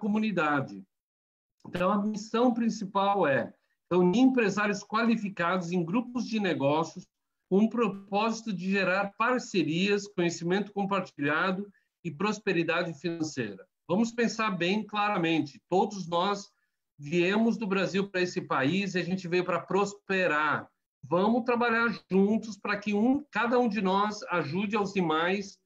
comunidade. Então, a missão principal é reunir empresários qualificados em grupos de negócios com o propósito de gerar parcerias, conhecimento compartilhado e prosperidade financeira. Vamos pensar bem claramente, todos nós viemos do Brasil para esse país e a gente veio para prosperar. Vamos trabalhar juntos para que cada um de nós ajude aos demais.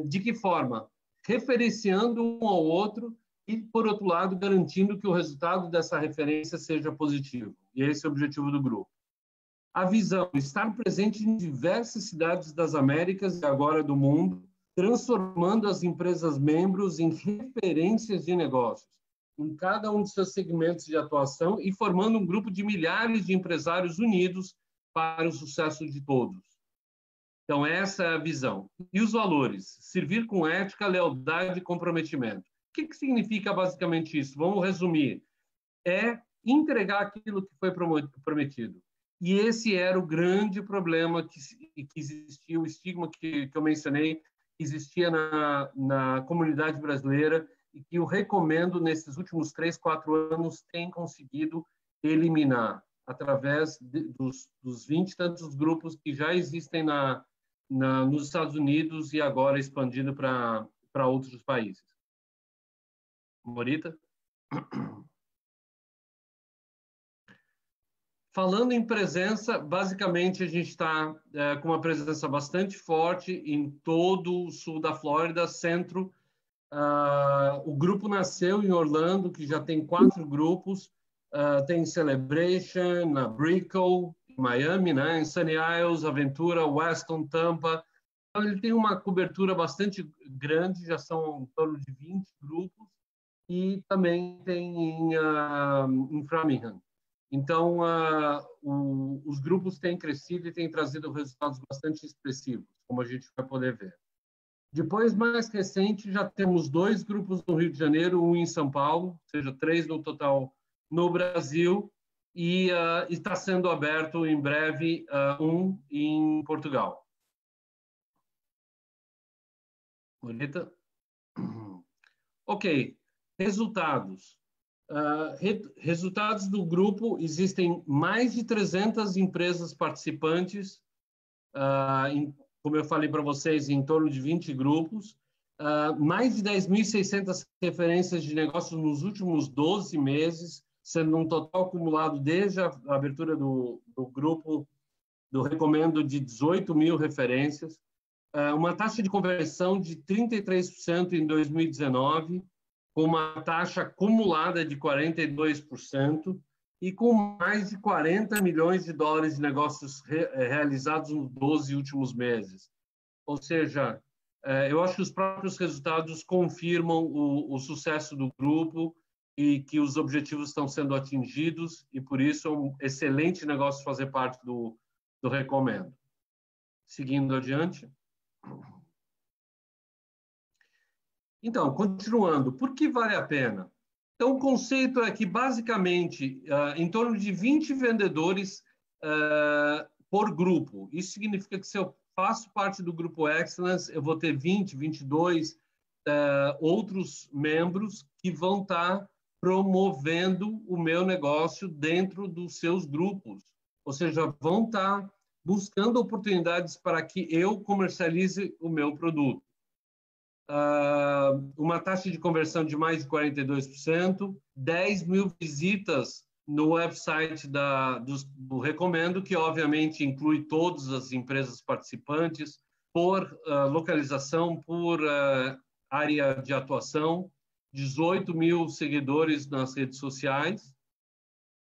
De que forma? Referenciando um ao outro e, por outro lado, garantindo que o resultado dessa referência seja positivo. E esse é o objetivo do grupo. A visão: estar presente em diversas cidades das Américas e agora do mundo, transformando as empresas membros em referências de negócios, em cada um de seus segmentos de atuação e formando um grupo de milhares de empresários unidos para o sucesso de todos. Então, essa é a visão. E os valores? Servir com ética, lealdade e comprometimento. O que significa basicamente isso? Vamos resumir. É entregar aquilo que foi prometido. E esse era o grande problema que existia, o estigma que eu mencionei, que existia na comunidade brasileira e que eu recomendo, nesses últimos 3, 4 anos, tem conseguido eliminar através dos 20 e tantos grupos que já existem nos Estados Unidos e agora expandindo para outros países. Morita? Falando em presença, basicamente a gente está com uma presença bastante forte em todo o sul da Flórida, centro. O grupo nasceu em Orlando, que já tem 4 grupos. Tem Celebration, na Brickell, em Miami, né? Em Sunny Isles, Aventura, Weston, Tampa. Então, ele tem uma cobertura bastante grande, já são em torno de 20 grupos. E também tem em Framingham. Então, os grupos têm crescido e têm trazido resultados bastante expressivos, como a gente vai poder ver. Depois, mais recente, já temos 2 grupos no Rio de Janeiro, um em São Paulo, ou seja, 3 no total no Brasil, e está sendo aberto em breve um em Portugal. Bonita? Ok, resultados. Resultados do grupo: existem mais de 300 empresas participantes, como eu falei para vocês, em torno de 20 grupos, mais de 10.600 referências de negócios nos últimos 12 meses, sendo um total acumulado desde a abertura do grupo, do Recomendo, de 18.000 referências, uma taxa de conversão de 33% em 2019, com uma taxa acumulada de 42% e com mais de 40 milhões de dólares de negócios realizados nos 12 últimos meses. Ou seja, eu acho que os próprios resultados confirmam o sucesso do grupo e que os objetivos estão sendo atingidos, e por isso é um excelente negócio fazer parte do Recomendo. Seguindo adiante. Então, continuando, por que vale a pena? Então, o conceito é que, basicamente, em torno de 20 vendedores por grupo. Isso significa que, se eu faço parte do Grupo Excellence, eu vou ter 20, 22 outros membros que vão estar promovendo o meu negócio dentro dos seus grupos. Ou seja, vão estar buscando oportunidades para que eu comercialize o meu produto. Uma taxa de conversão de mais de 42%, 10.000 visitas no website do Recomendo, que obviamente inclui todas as empresas participantes, por localização, por área de atuação, 18.000 seguidores nas redes sociais.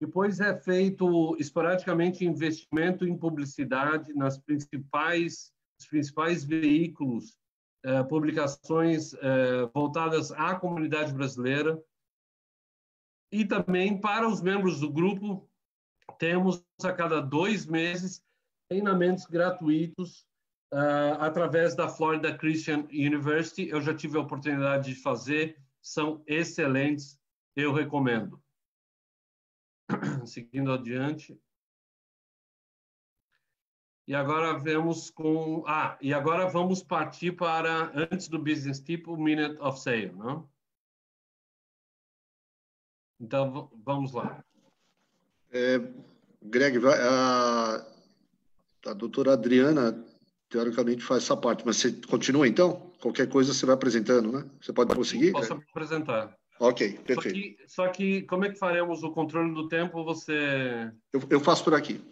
Depois é feito esporadicamente investimento em publicidade nos principais veículos, publicações voltadas à comunidade brasileira. E também, para os membros do grupo, temos a cada 2 meses treinamentos gratuitos através da Florida Christian University. Eu já tive a oportunidade de fazer, são excelentes, eu recomendo. Seguindo adiante. E agora vamos partir para, antes do Business Tip, o Minute of Sale, não? Então, vamos lá. Greg, a doutora Adriana, teoricamente, faz essa parte, mas você continua, então? Qualquer coisa você vai apresentando, né? Você pode prosseguir? Posso apresentar. Ok, perfeito. Só que como é que faremos o controle do tempo? Você... Eu faço por aqui.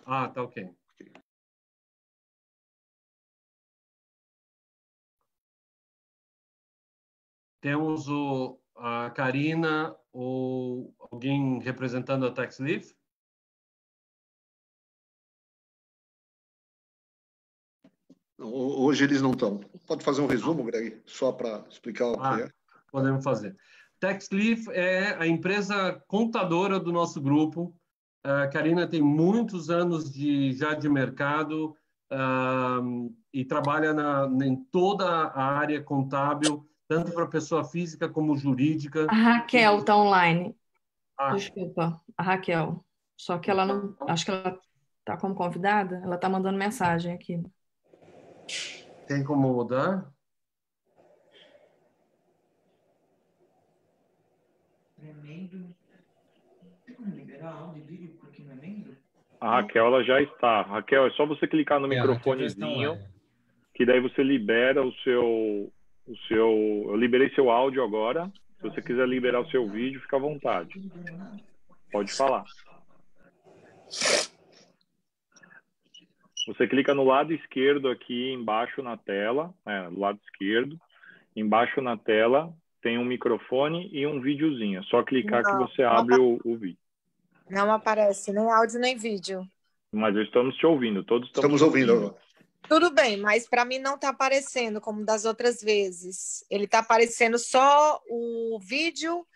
Ah, tá ok. Temos a Karina ou alguém representando a TaxLeaf? Hoje eles não estão. Pode fazer um resumo, Greg, só para explicar o que é? Podemos fazer. TaxLeaf é a empresa contadora do nosso grupo. A Karina tem muitos anos já de mercado e trabalha em toda a área contábil, tanto para pessoa física como jurídica. A Raquel está online. Desculpa, a Raquel. Só que ela não... Acho que ela está como convidada. Ela está mandando mensagem aqui. Tem como mudar? A Raquel, ela já está. Raquel, é só você clicar no microfonezinho, que daí você libera o seu... Eu liberei seu áudio agora. Se você quiser liberar o seu vídeo, fica à vontade. Pode falar. Você clica no lado esquerdo aqui embaixo na tela, do lado esquerdo. Embaixo na tela tem um microfone e um videozinho. É só clicar que você abre o vídeo. Não aparece nem áudio nem vídeo. Mas estamos te ouvindo, todos estamos ouvindo agora. Tudo bem, mas para mim não está aparecendo como das outras vezes. Ele está aparecendo só o vídeo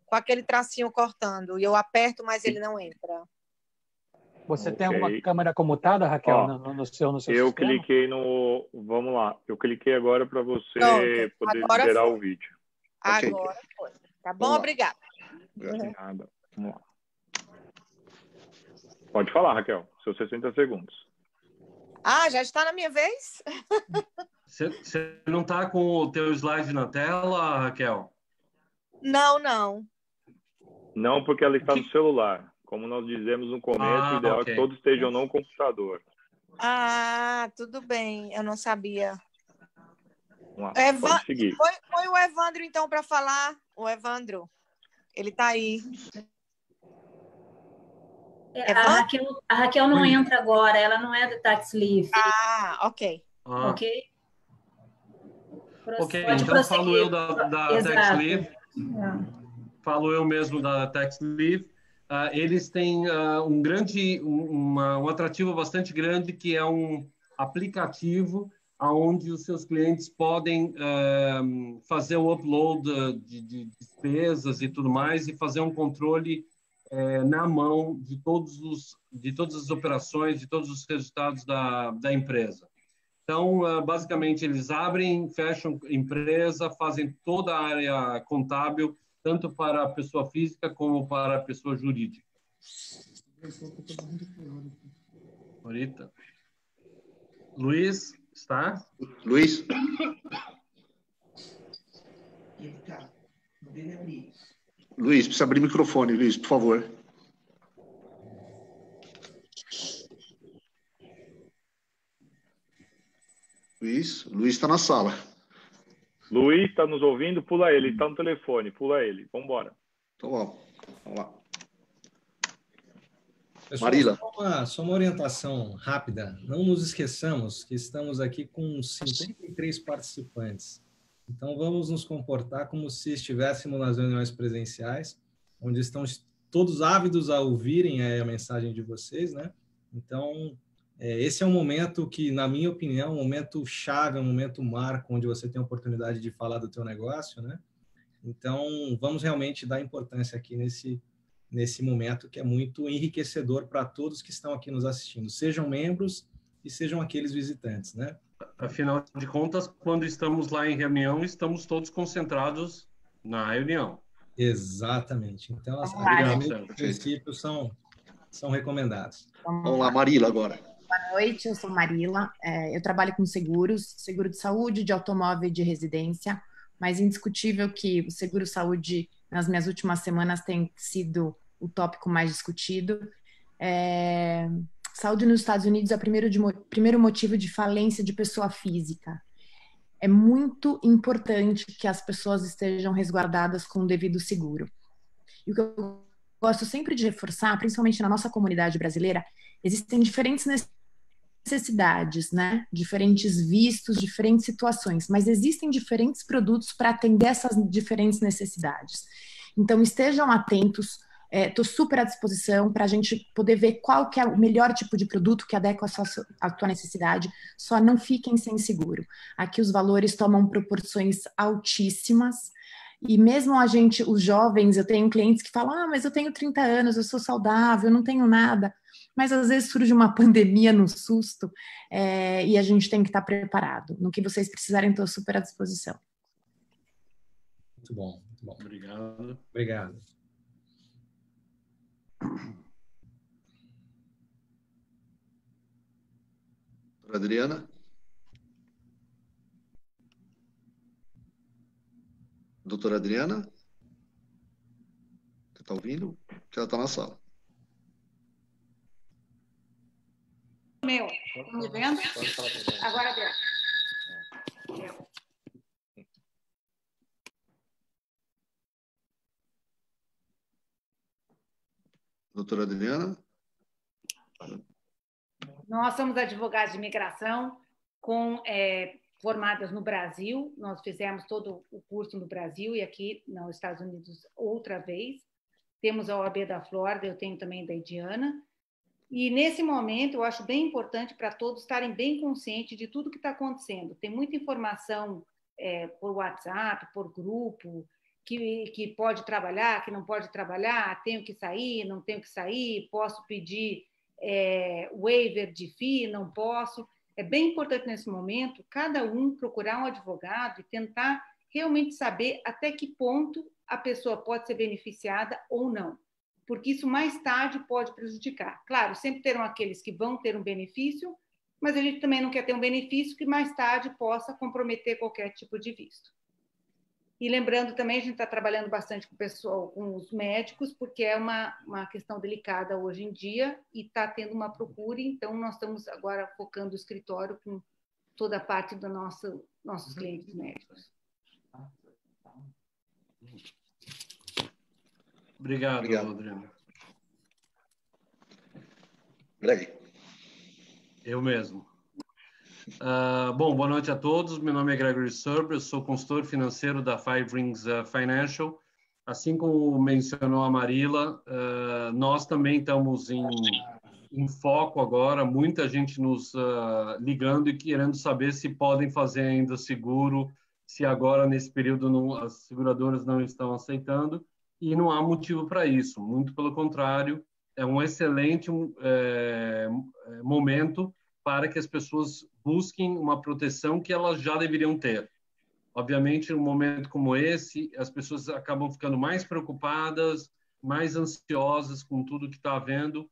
com aquele tracinho cortando. E eu aperto, mas ele não entra. Você tem alguma câmera comutada, Raquel, no seu eu sistema? Cliquei no... Vamos lá. Eu cliquei agora para você poder liberar o vídeo. Agora foi. Tá bom? Obrigada. Nada. Vamos lá. Pode falar, Raquel. Seus 60 segundos. Já está na minha vez? Você não está com o teu slide na tela, Raquel? Não. Não, porque ela está no celular. Como nós dizemos no começo, o ideal é que todos estejam no computador. Tudo bem. Eu não sabia. Vamos lá, pode seguir. Põe o Evandro, então, para falar. O Evandro. Ele está aí. A Raquel não entra agora, ela não é do TaxLeaf. Ok. Ok? Então falo eu da TaxLeaf. Falo eu mesmo da TaxLeaf. Eles têm um atrativo bastante grande, que é um aplicativo onde os seus clientes podem fazer o upload de despesas e tudo mais e fazer um controle na mão de todas as operações, de todos os resultados da empresa. Então, basicamente, eles abrem, fecham empresa, fazem toda a área contábil, tanto para a pessoa física como para a pessoa jurídica. Morita. Luiz, está? Luiz? Luiz, precisa abrir o microfone, Luiz, por favor. Luiz está na sala. Luiz está nos ouvindo? Pula ele está no telefone, pula ele. Vamos embora. Então, vamos lá. Pessoal, Marila. Só uma orientação rápida. Não nos esqueçamos que estamos aqui com 53 participantes. Então, vamos nos comportar como se estivéssemos nas reuniões presenciais, onde estão todos ávidos a ouvirem a mensagem de vocês, né? Então, esse é um momento que, na minha opinião, é um momento chave, é um momento marco, onde você tem a oportunidade de falar do teu negócio, né? Então, vamos realmente dar importância aqui nesse momento, que é muito enriquecedor para todos que estão aqui nos assistindo, sejam membros e sejam aqueles visitantes, né? Afinal de contas, quando estamos lá em reunião, estamos todos concentrados na reunião. Exatamente. Então, os princípios são recomendados. Vamos lá, Marila, agora. Boa noite, eu sou Marila. Eu trabalho com seguros, seguro de saúde, de automóvel e de residência, mas indiscutível que o seguro-saúde nas minhas últimas semanas tem sido o tópico mais discutido. Saúde nos Estados Unidos é o primeiro motivo de falência de pessoa física. É muito importante que as pessoas estejam resguardadas com o devido seguro. E o que eu gosto sempre de reforçar, principalmente na nossa comunidade brasileira, existem diferentes necessidades, né? Diferentes vistos, diferentes situações, mas existem diferentes produtos para atender essas diferentes necessidades. Então, estejam atentos. Estou super à disposição para a gente poder ver qual que é o melhor tipo de produto que adequa à tua necessidade, só não fiquem sem seguro. Aqui os valores tomam proporções altíssimas, e mesmo os jovens, eu tenho clientes que falam, mas eu tenho 30 anos, eu sou saudável, eu não tenho nada, mas às vezes surge uma pandemia no susto, e a gente tem que estar preparado. No que vocês precisarem, estou super à disposição. Muito bom, muito bom. Obrigado. Obrigado. Adriana? Doutora Adriana? Você está ouvindo? Você já está na sala. Meu, estão me vendo? Agora deu. Doutora Adriana? Nós somos advogados de imigração formadas no Brasil. Nós fizemos todo o curso no Brasil e aqui nos Estados Unidos outra vez. Temos a OAB da Flórida, eu tenho também da Indiana. E nesse momento eu acho bem importante para todos estarem bem conscientes de tudo que está acontecendo. Tem muita informação por WhatsApp, por grupo, que pode trabalhar, que não pode trabalhar, tenho que sair, não tenho que sair, posso pedir waiver de FII, não posso. É bem importante nesse momento cada um procurar um advogado e tentar realmente saber até que ponto a pessoa pode ser beneficiada ou não, porque isso mais tarde pode prejudicar. Claro, sempre terão aqueles que vão ter um benefício, mas a gente também não quer ter um benefício que mais tarde possa comprometer qualquer tipo de visto. E lembrando também, a gente está trabalhando bastante com o pessoal, com os médicos, porque é uma questão delicada hoje em dia e está tendo uma procura, então nós estamos agora focando o escritório com toda a parte dos nossos clientes médicos. Obrigado, Adriano. Greg. Eu mesmo. Bom, boa noite a todos. Meu nome é Gregory Serber, eu sou consultor financeiro da Five Rings Financial. Assim como mencionou a Marila, nós também estamos em foco agora, muita gente nos ligando e querendo saber se podem fazer ainda seguro, se agora, nesse período, as seguradoras não estão aceitando, e não há motivo para isso. Muito pelo contrário, é um excelente momento para que as pessoas busquem uma proteção que elas já deveriam ter. Obviamente, num momento como esse, as pessoas acabam ficando mais preocupadas, mais ansiosas com tudo que está havendo,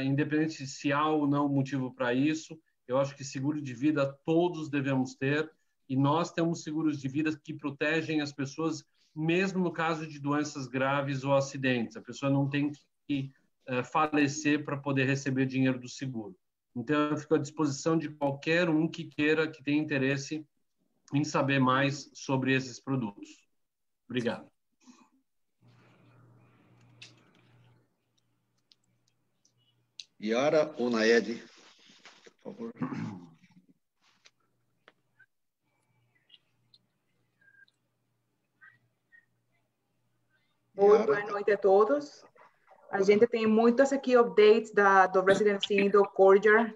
independente se há ou não motivo para isso. Eu acho que seguro de vida todos devemos ter, e nós temos seguros de vida que protegem as pessoas, mesmo no caso de doenças graves ou acidentes. A pessoa não tem que falecer para poder receber dinheiro do seguro. Então, eu fico à disposição de qualquer um que queira, que tenha interesse em saber mais sobre esses produtos. Obrigado. Yara ou Naed, por favor. Boa noite a todos. A gente tem muitos aqui updates do Residency do Courier.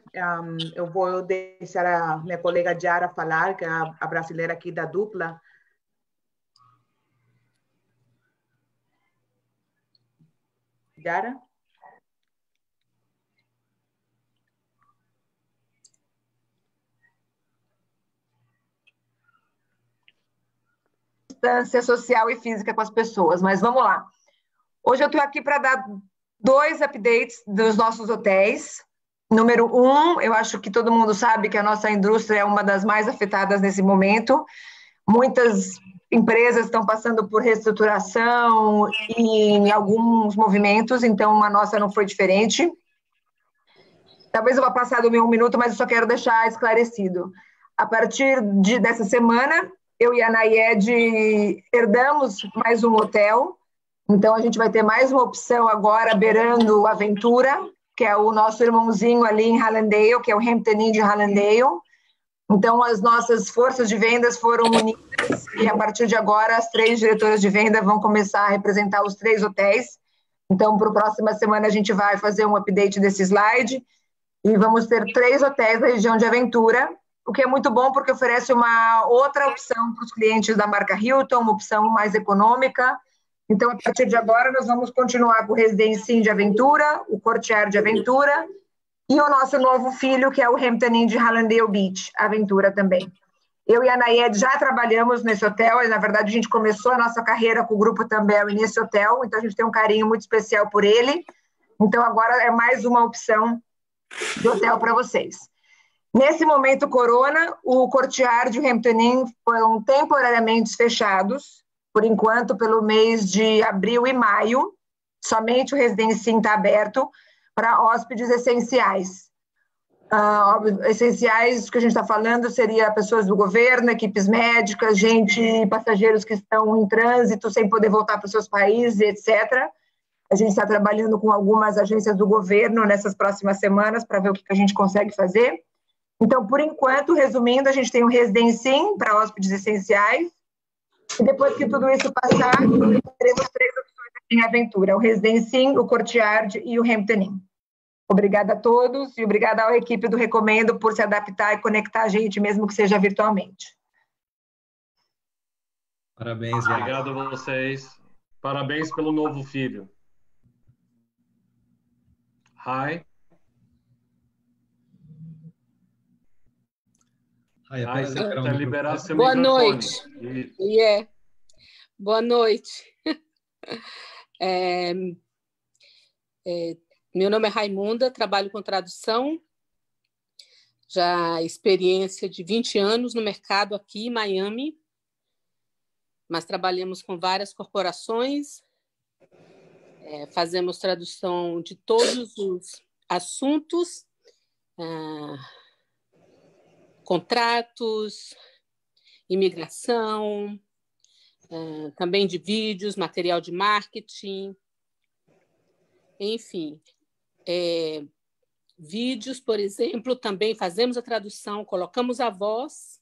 Eu vou deixar a minha colega Yara falar, que é a brasileira aqui da dupla. Yara? Distância social e física com as pessoas, mas vamos lá. Hoje eu estou aqui para dar 2 updates dos nossos hotéis. Número 1, eu acho que todo mundo sabe que a nossa indústria é uma das mais afetadas nesse momento. Muitas empresas estão passando por reestruturação e em alguns movimentos, então a nossa não foi diferente. Talvez eu vá passar do meu 1 minuto, mas eu só quero deixar esclarecido. A partir dessa semana, eu e a Nayed herdamos mais um hotel, então a gente vai ter mais uma opção agora beirando Aventura, que é o nosso irmãozinho ali em Hallandale, que é o Hampton Inn de Hallandale. Então, as nossas forças de vendas foram unidas e, a partir de agora, as 3 diretoras de venda vão começar a representar os 3 hotéis. Então, para a próxima semana, a gente vai fazer um update desse slide e vamos ter 3 hotéis da região de Aventura, o que é muito bom porque oferece uma outra opção para os clientes da marca Hilton, uma opção mais econômica. Então, a partir de agora, nós vamos continuar com o Residence Inn de Aventura, o Courtyard de Aventura, e o nosso novo filho, que é o Hampton Inn de Hallandale Beach, Aventura também. Eu e a Nayed já trabalhamos nesse hotel, e na verdade a gente começou a nossa carreira com o Grupo Tamberi nesse hotel, então a gente tem um carinho muito especial por ele. Então agora é mais uma opção de hotel para vocês. Nesse momento corona, o Courtyard e o Hampton Inn foram temporariamente fechados, por enquanto pelo mês de abril e maio, somente o Residence Inn está aberto, para hóspedes essenciais. Essenciais, o que a gente está falando, seria pessoas do governo, equipes médicas, passageiros que estão em trânsito sem poder voltar para os seus países, etc. A gente está trabalhando com algumas agências do governo nessas próximas semanas para ver o que a gente consegue fazer. Então, por enquanto, resumindo, a gente tem um Residence Inn para hóspedes essenciais, e depois que tudo isso passar, teremos 3 opções aqui em Aventura, o Residence Inn, o Courtyard e o Hampton Inn. Obrigada a todos e obrigada à equipe do Recomendo por se adaptar e conectar a gente, mesmo que seja virtualmente. Parabéns, Yara. Obrigado a vocês. Parabéns pelo novo filho. Hi. Liberar seu Boa microfone. Noite. Boa noite. Meu nome é Raimunda, trabalho com tradução, já experiência de 20 anos no mercado aqui em Miami, mas trabalhamos com várias corporações, fazemos tradução de todos os assuntos, contratos, imigração, também de vídeos, material de marketing, enfim. Vídeos, por exemplo, também fazemos a tradução, colocamos a voz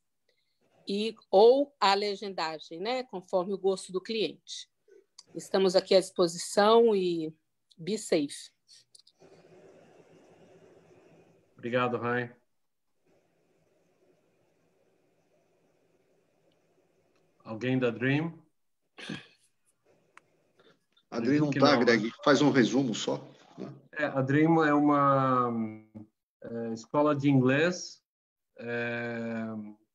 ou a legendagem, né, conforme o gosto do cliente. Estamos aqui à disposição e be safe. Obrigado, Rai. Alguém da Dream? A Dream não está, Greg. Faz um resumo só. Né? A Dream é uma escola de inglês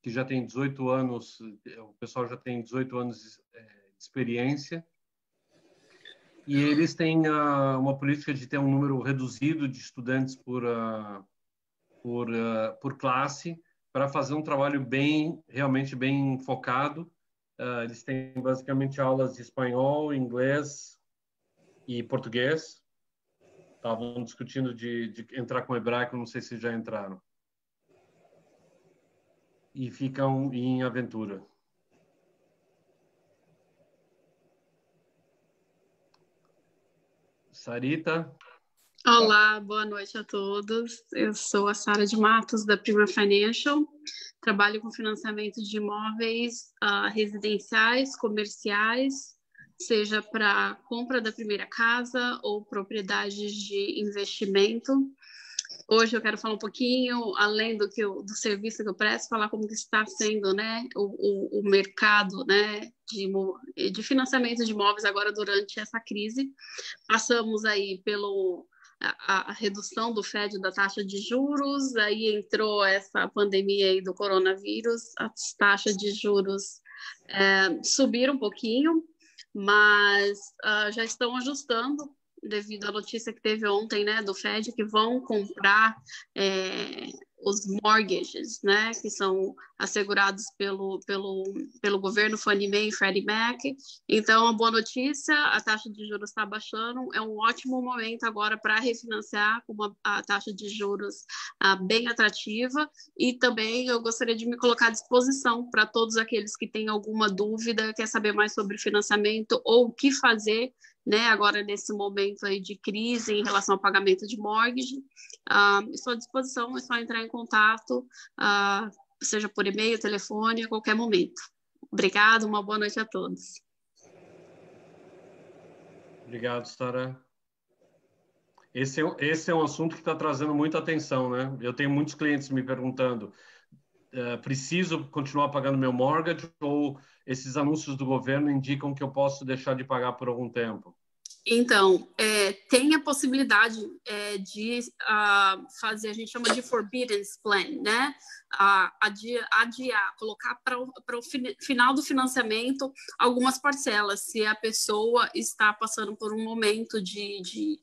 que já tem 18 anos, o pessoal já tem 18 anos de experiência, e eles têm uma política de ter um número reduzido de estudantes por classe, para fazer um trabalho realmente bem focado. Eles têm basicamente aulas de espanhol, inglês e português. Estavam discutindo de entrar com hebraico, não sei se já entraram. E ficam em Aventura. Sarita? Olá, boa noite a todos. Eu sou a Sara de Matos, da Prima Financial. Trabalho com financiamento de imóveis residenciais, comerciais, seja para compra da primeira casa ou propriedades de investimento. Hoje eu quero falar um pouquinho, além do serviço que eu presto, falar como que está sendo, né, o mercado, né, de financiamento de imóveis agora durante essa crise. Passamos aí a redução do FED da taxa de juros, aí entrou essa pandemia aí do coronavírus, as taxas de juros subiram um pouquinho, mas já estão ajustando devido à notícia que teve ontem, né, do FED, que vão comprar os mortgages, né, que são assegurados pelo governo, Fannie Mae e Freddie Mac. Então, a boa notícia, a taxa de juros está baixando, é um ótimo momento agora para refinanciar com a taxa de juros bem atrativa, e também eu gostaria de me colocar à disposição para todos aqueles que têm alguma dúvida, quer saber mais sobre financiamento ou o que fazer, né, agora nesse momento aí de crise em relação ao pagamento de mortgage. Estou à disposição, é só entrar em contato, seja por e-mail, telefone, a qualquer momento. Obrigado, uma boa noite a todos. Obrigado, Sara. Esse é um assunto que está trazendo muita atenção, né? Eu tenho muitos clientes me perguntando, preciso continuar pagando meu mortgage ou esses anúncios do governo indicam que eu posso deixar de pagar por algum tempo? Então, tem a possibilidade de fazer, a gente chama de forbearance plan, né? Adiar, colocar para o final do financiamento algumas parcelas, se a pessoa está passando por um momento de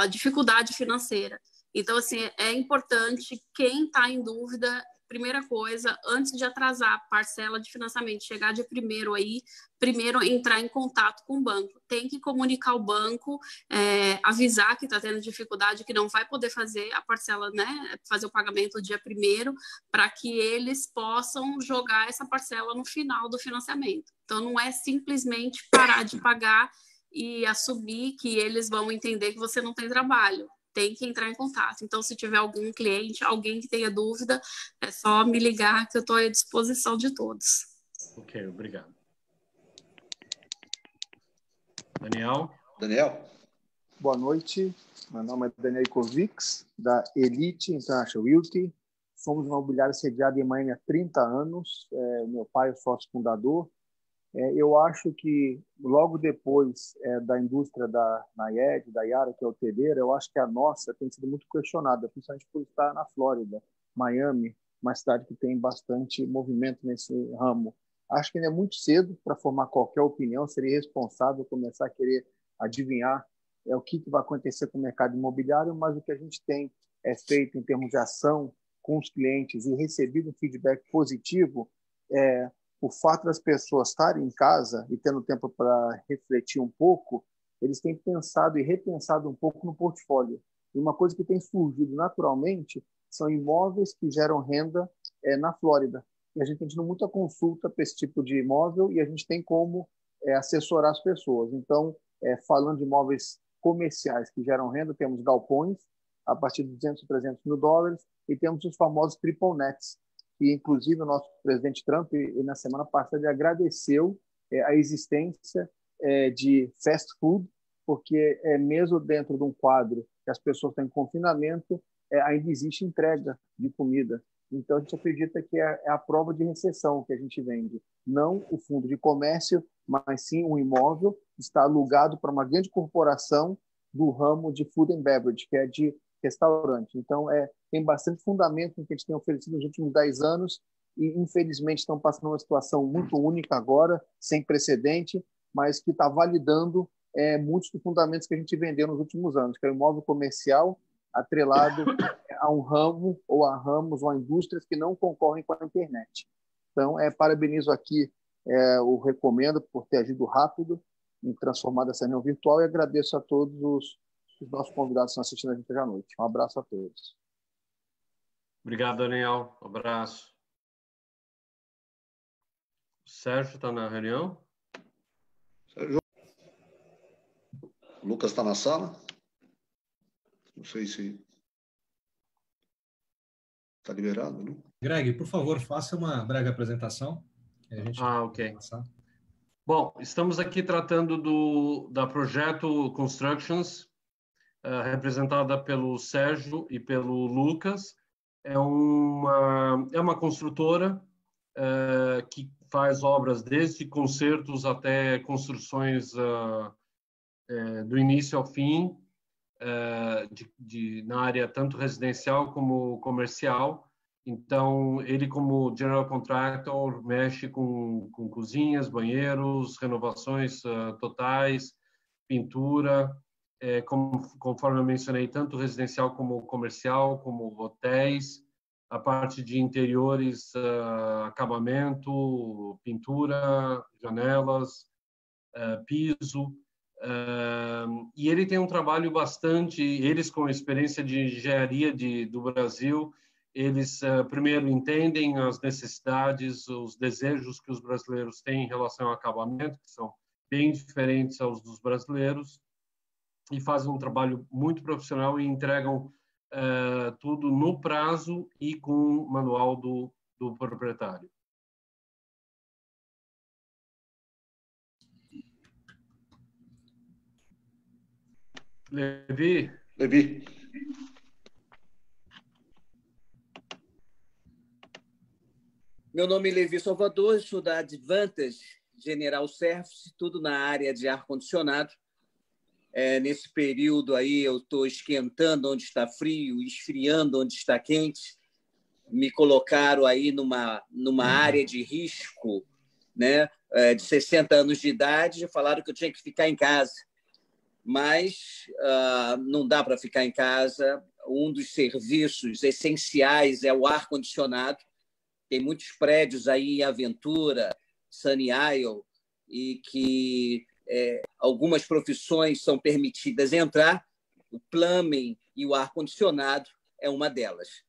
dificuldade financeira. Então, assim, é importante, quem está em dúvida, primeira coisa, antes de atrasar a parcela de financiamento, chegar de primeiro entrar em contato com o banco. Tem que comunicar ao banco, avisar que está tendo dificuldade, que não vai poder fazer a parcela, né, fazer o pagamento dia 1º, para que eles possam jogar essa parcela no final do financiamento. Então, não é simplesmente parar de pagar e assumir que eles vão entender que você não tem trabalho. Tem que entrar em contato. Então, se tiver algum cliente, alguém que tenha dúvida, é só me ligar que eu estou à disposição de todos. Ok, obrigado. Daniel? Boa noite. Meu nome é Daniel Kovics, da Elite International Realty. Somos uma imobiliária sediada em Miami há 30 anos. Meu pai é o sócio fundador. Eu acho que logo depois da indústria da Nayed, da Yara, que é hoteleira, eu acho que a nossa tem sido muito questionada, principalmente por estar na Flórida, Miami, uma cidade que tem bastante movimento nesse ramo. Acho que ainda é muito cedo para formar qualquer opinião, seria irresponsável começar a querer adivinhar o que vai acontecer com o mercado imobiliário, mas o que a gente tem feito em termos de ação com os clientes e recebido um feedback positivo o fato das pessoas estarem em casa e tendo tempo para refletir um pouco, eles têm pensado e repensado um pouco no portfólio. E uma coisa que tem surgido naturalmente são imóveis que geram renda na Flórida. E a gente tem tido muita consulta para esse tipo de imóvel e a gente tem como assessorar as pessoas. Então, falando de imóveis comerciais que geram renda, temos galpões a partir de 200 e 300 mil dólares e temos os famosos triple nets, e inclusive o nosso presidente Trump, na semana passada, ele agradeceu a existência de fast food, porque mesmo dentro de um quadro que as pessoas estão em confinamento, ainda existe entrega de comida. Então, a gente acredita que é a prova de recessão que a gente vende. Não o fundo de comércio, mas sim um imóvel que está alugado para uma grande corporação do ramo de food and beverage, que é de restaurante. Então, tem bastante fundamento no que a gente tem oferecido nos últimos 10 anos e, infelizmente, estão passando uma situação muito única agora, sem precedente, mas que está validando muitos dos fundamentos que a gente vendeu nos últimos anos, que é o imóvel comercial atrelado a um ramo ou a ramos ou a indústrias que não concorrem com a internet. Então, parabenizo aqui, o recomendo por ter agido rápido em transformar essa reunião virtual e agradeço a todos os nossos convidados que estão assistindo a gente hoje à noite. Um abraço a todos. Obrigado, Daniel. Um abraço. O Sérgio está na reunião? Sérgio. O Lucas está na sala? Não sei se está liberado, não? Greg, por favor, faça uma breve apresentação. Ok. Bom, estamos aqui tratando da Projeto Constructions, representada pelo Sérgio e pelo Lucas. É uma construtora que faz obras desde concertos até construções do início ao fim, na área tanto residencial como comercial. Então, ele, como general contractor, mexe com cozinhas, banheiros, renovações totais, pintura, conforme eu mencionei, tanto residencial como comercial, como hotéis, a parte de interiores, acabamento, pintura, janelas, piso. E ele tem um trabalho bastante, eles com experiência de engenharia do Brasil, eles primeiro entendem as necessidades, os desejos que os brasileiros têm em relação ao acabamento, que são bem diferentes aos dos brasileiros, e fazem um trabalho muito profissional e entregam tudo no prazo e com o manual do proprietário. Levi? Meu nome é Levi Salvador, sou da Advantage General Service, tudo na área de ar-condicionado. Nesse período aí eu estou esquentando onde está frio, esfriando onde está quente. Me colocaram aí numa área de risco, né, de 60 anos de idade, falaram que eu tinha que ficar em casa. Mas não dá para ficar em casa. Um dos serviços essenciais é o ar-condicionado. Tem muitos prédios aí em Aventura, Sunny Isle, e que algumas profissões são permitidas entrar. O plumbing e o ar-condicionado é uma delas.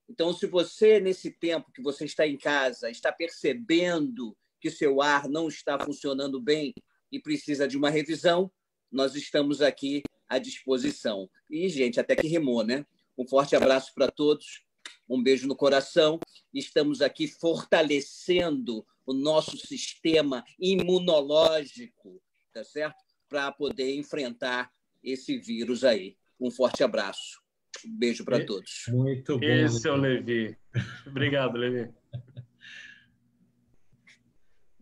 Então, se você, nesse tempo que você está em casa, está percebendo que seu ar não está funcionando bem e precisa de uma revisão, nós estamos aqui à disposição. E, gente, até que rimou, né? Um forte abraço para todos, um beijo no coração. Estamos aqui fortalecendo o nosso sistema imunológico, tá certo? Para poder enfrentar esse vírus aí. Um forte abraço. Um beijo para todos. Muito bom. Esse é o Levi. Obrigado, Levi.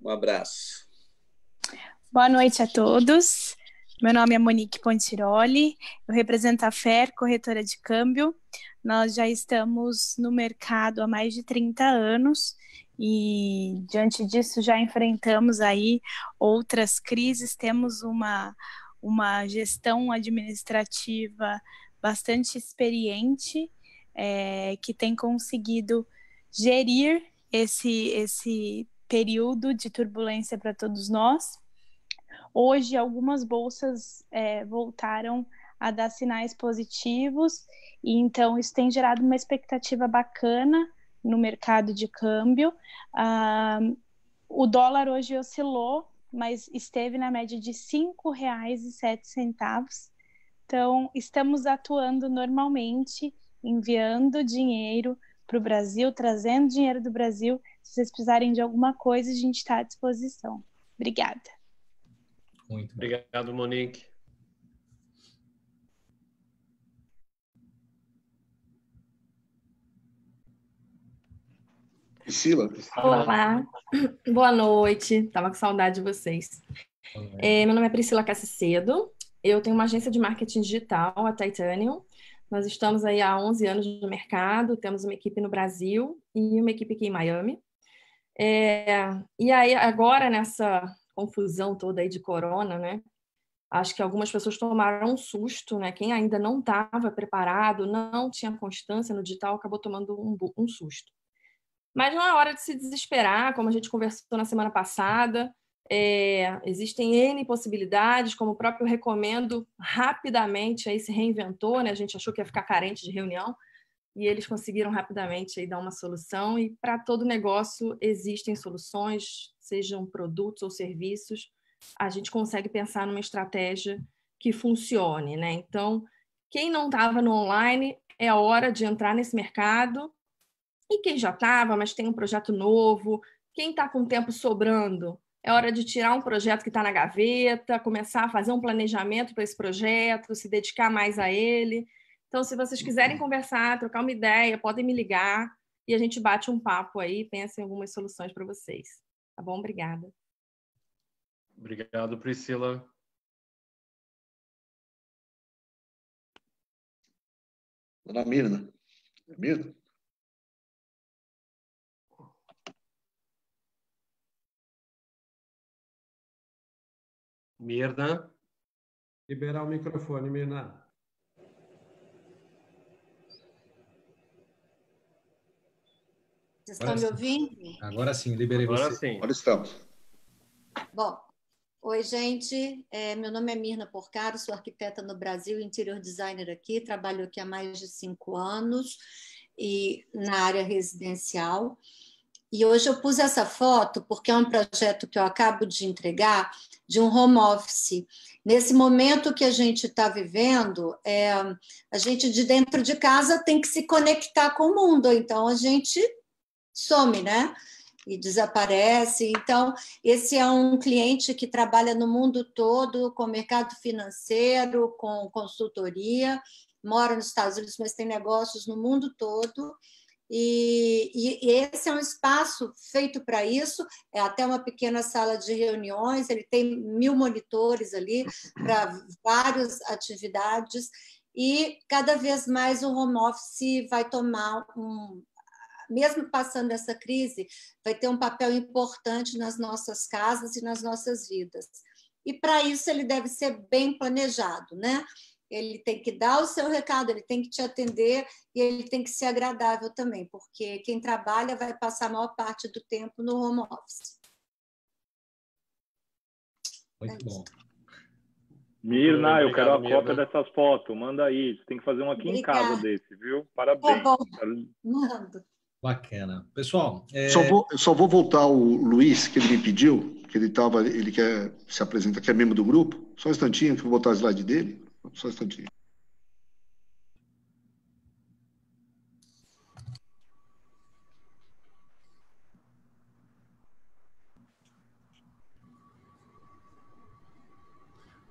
Um abraço. Boa noite a todos. Meu nome é Monique Pontiroli, eu represento a FER, corretora de câmbio. Nós já estamos no mercado há mais de 30 anos e, diante disso, já enfrentamos aí outras crises. Temos uma gestão administrativa bastante experiente, que tem conseguido gerir esse período de turbulência para todos nós. Hoje, algumas bolsas voltaram a dar sinais positivos e, então, isso tem gerado uma expectativa bacana no mercado de câmbio. O dólar hoje oscilou, mas esteve na média de R$ 5,07. Então, estamos atuando normalmente, enviando dinheiro para o Brasil, trazendo dinheiro do Brasil. Se vocês precisarem de alguma coisa, a gente está à disposição. Obrigada. Muito obrigado, Monique. Priscila. Olá, boa noite. Estava com saudade de vocês. Meu nome é Priscila Cassicedo. Eu tenho uma agência de marketing digital, a Titanium. Nós estamos aí há 11 anos no mercado, temos uma equipe no Brasil e uma equipe aqui em Miami. E aí, agora, nessa confusão toda aí de corona, né? Acho que algumas pessoas tomaram um susto, né? Quem ainda não estava preparado, não tinha constância no digital, acabou tomando um susto. Mas não é hora de se desesperar, como a gente conversou na semana passada. Existem N possibilidades, como o próprio Recomendo rapidamente aí se reinventou, né? A gente achou que ia ficar carente de reunião e eles conseguiram rapidamente aí dar uma solução. E para todo negócio existem soluções, sejam produtos ou serviços. A gente consegue pensar numa estratégia que funcione, né? Então, quem não estava no online, é hora de entrar nesse mercado. E quem já estava, mas tem um projeto novo, quem está com tempo sobrando, é hora de tirar um projeto que está na gaveta, começar a fazer um planejamento para esse projeto, se dedicar mais a ele. Então, se vocês quiserem conversar, trocar uma ideia, podem me ligar e a gente bate um papo aí, pensa em algumas soluções para vocês. Tá bom? Obrigada. Obrigado, Priscila. Dona Mirna. Mirna? Mirna? Liberar o microfone, Mirna. Vocês estão me ouvindo? Agora sim, liberei Agora você. Sim. Agora estamos. Bom, oi, gente. Meu nome é Mirna Porcaro, sou arquiteta no Brasil, interior designer aqui, trabalho aqui há mais de 5 anos e na área residencial. E hoje eu pus essa foto porque é um projeto que eu acabo de entregar de um home office. Nesse momento que a gente está vivendo, a gente de dentro de casa tem que se conectar com o mundo, então a gente some, né? E desaparece. Então, esse é um cliente que trabalha no mundo todo com mercado financeiro, com consultoria, mora nos Estados Unidos, mas tem negócios no mundo todo. E esse é um espaço feito para isso, é até uma pequena sala de reuniões, ele tem 1000 monitores ali para várias atividades, e cada vez mais o home office vai tomar mesmo passando essa crise, vai ter um papel importante nas nossas casas e nas nossas vidas. E para isso ele deve ser bem planejado, né? Ele tem que dar o seu recado, ele tem que te atender e ele tem que ser agradável também, porque quem trabalha vai passar a maior parte do tempo no home office. Muito bom. Mirna, eu quero a cópia dessas fotos. Manda aí. Você tem que fazer um aqui em casa desse, viu? Parabéns. Tá bom. Mando. Bacana. Pessoal, Só vou voltar o Luiz, que ele me pediu, que ele quer se apresentar, que é membro do grupo. Só um instantinho, que eu vou botar o slide dele. Só um instantinho.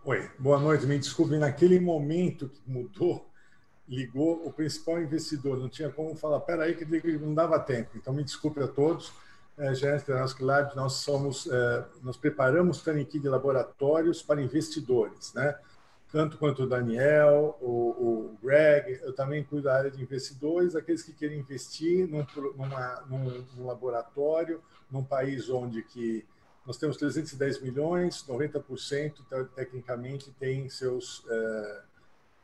Oi, boa noite. Me desculpe, naquele momento que mudou, ligou o principal investidor. Não tinha como falar, peraí, que não dava tempo. Então, me desculpe a todos. Gerente da Nasc Lab, nós preparamos turnkey de laboratórios para investidores, né? Tanto quanto o Daniel, o Greg, eu também cuido da área de investidores, aqueles que querem investir num laboratório, num país onde que nós temos 310 milhões, 90% tecnicamente tem seus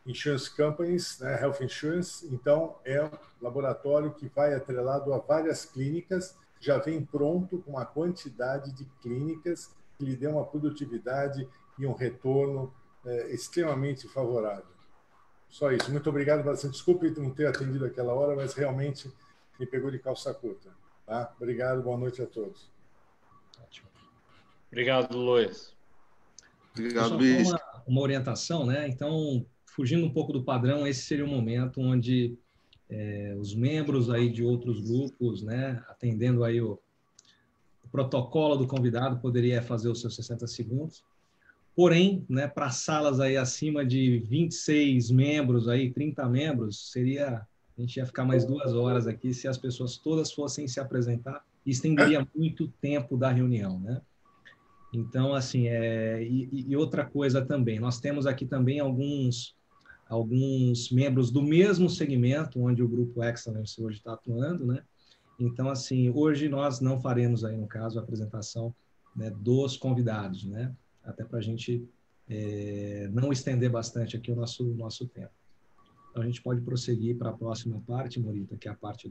insurance companies, né, health insurance, então é um laboratório que vai atrelado a várias clínicas, já vem pronto com uma quantidade de clínicas que lhe dê uma produtividade e um retorno extremamente favorável. Só isso. Muito obrigado. Desculpe não ter atendido aquela hora, mas realmente me pegou de calça curta. Tá? Obrigado. Boa noite a todos. Ótimo. Obrigado, Luiz. Obrigado, Luiz. Uma orientação, né? Então, fugindo um pouco do padrão, esse seria o momento onde os membros aí de outros grupos, né, atendendo aí o protocolo do convidado, poderia fazer os seus 60 segundos. Porém, né, para salas aí acima de 26 membros, aí, 30 membros, a gente ia ficar mais 2 horas aqui se as pessoas todas fossem se apresentar, e estenderia muito o tempo da reunião, né? Então, assim, e outra coisa também, nós temos aqui também alguns membros do mesmo segmento onde o Grupo Excellence hoje está atuando, né? Então, assim, hoje nós não faremos aí, no caso, a apresentação, né, dos convidados, né? Até para a gente não estender bastante aqui o nosso tempo. Então, a gente pode prosseguir para a próxima parte, Morita, que é a parte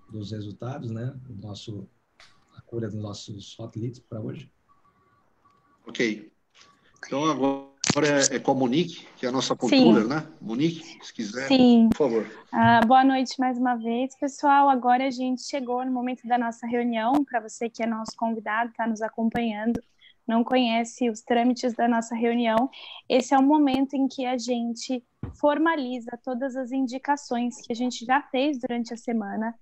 dos resultados, né? A colha dos nossos hot leads para hoje. Ok. Então, agora é com a Monique, que é a nossa controller, né? Monique, se quiser, Sim. por favor. Boa noite mais uma vez, pessoal. Agora a gente chegou no momento da nossa reunião. Para você que é nosso convidado, está nos acompanhando, não conhece os trâmites da nossa reunião, esse é o momento em que a gente formaliza todas as indicações que a gente já fez durante a semana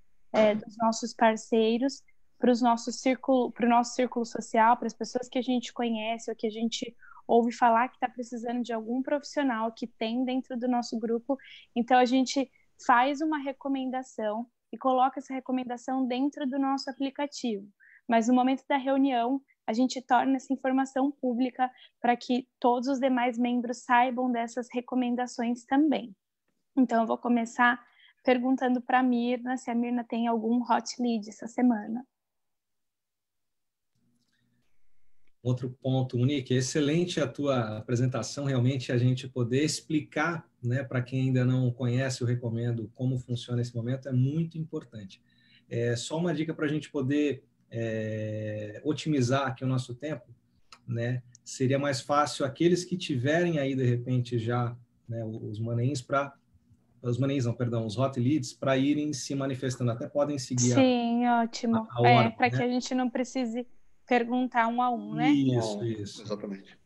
dos nossos parceiros, para o nosso círculo social, para as pessoas que a gente conhece ou que a gente ouve falar que está precisando de algum profissional que tem dentro do nosso grupo. Então, a gente faz uma recomendação e coloca essa recomendação dentro do nosso aplicativo. Mas no momento da reunião, a gente torna essa informação pública para que todos os demais membros saibam dessas recomendações também. Então, eu vou começar perguntando para a Mirna se a Mirna tem algum hot lead essa semana. Outro ponto, Monique, excelente a tua apresentação, realmente a gente poder explicar, né, para quem ainda não conhece, eu recomendo como funciona esse momento, é muito importante. Só uma dica para a gente poder otimizar aqui o nosso tempo, né, seria mais fácil aqueles que tiverem aí, de repente, já, né, os maneins os hot leads, para irem se manifestando, até podem seguir Sim, ótimo. a ordem, para né? que a gente não precise perguntar um a um, né? Isso. Exatamente.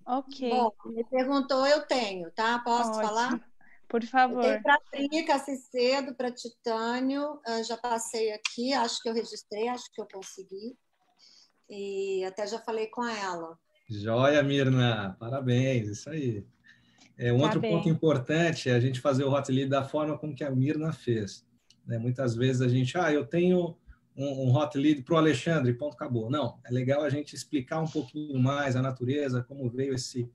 Ok. Bom, me perguntou, eu tenho, tá? Posso falar? Por favor. Eu tenho para Trica, Cicedo, para Titânio, já passei aqui, acho que eu registrei, acho que eu consegui. E até já falei com ela. Joia, Mirna, parabéns, isso aí. Outro ponto importante é a gente fazer o hot lead da forma como que a Mirna fez, né? Muitas vezes a gente, eu tenho um hot lead para o Alexandre, ponto, acabou. Não, é legal a gente explicar um pouquinho mais a natureza, como veio esse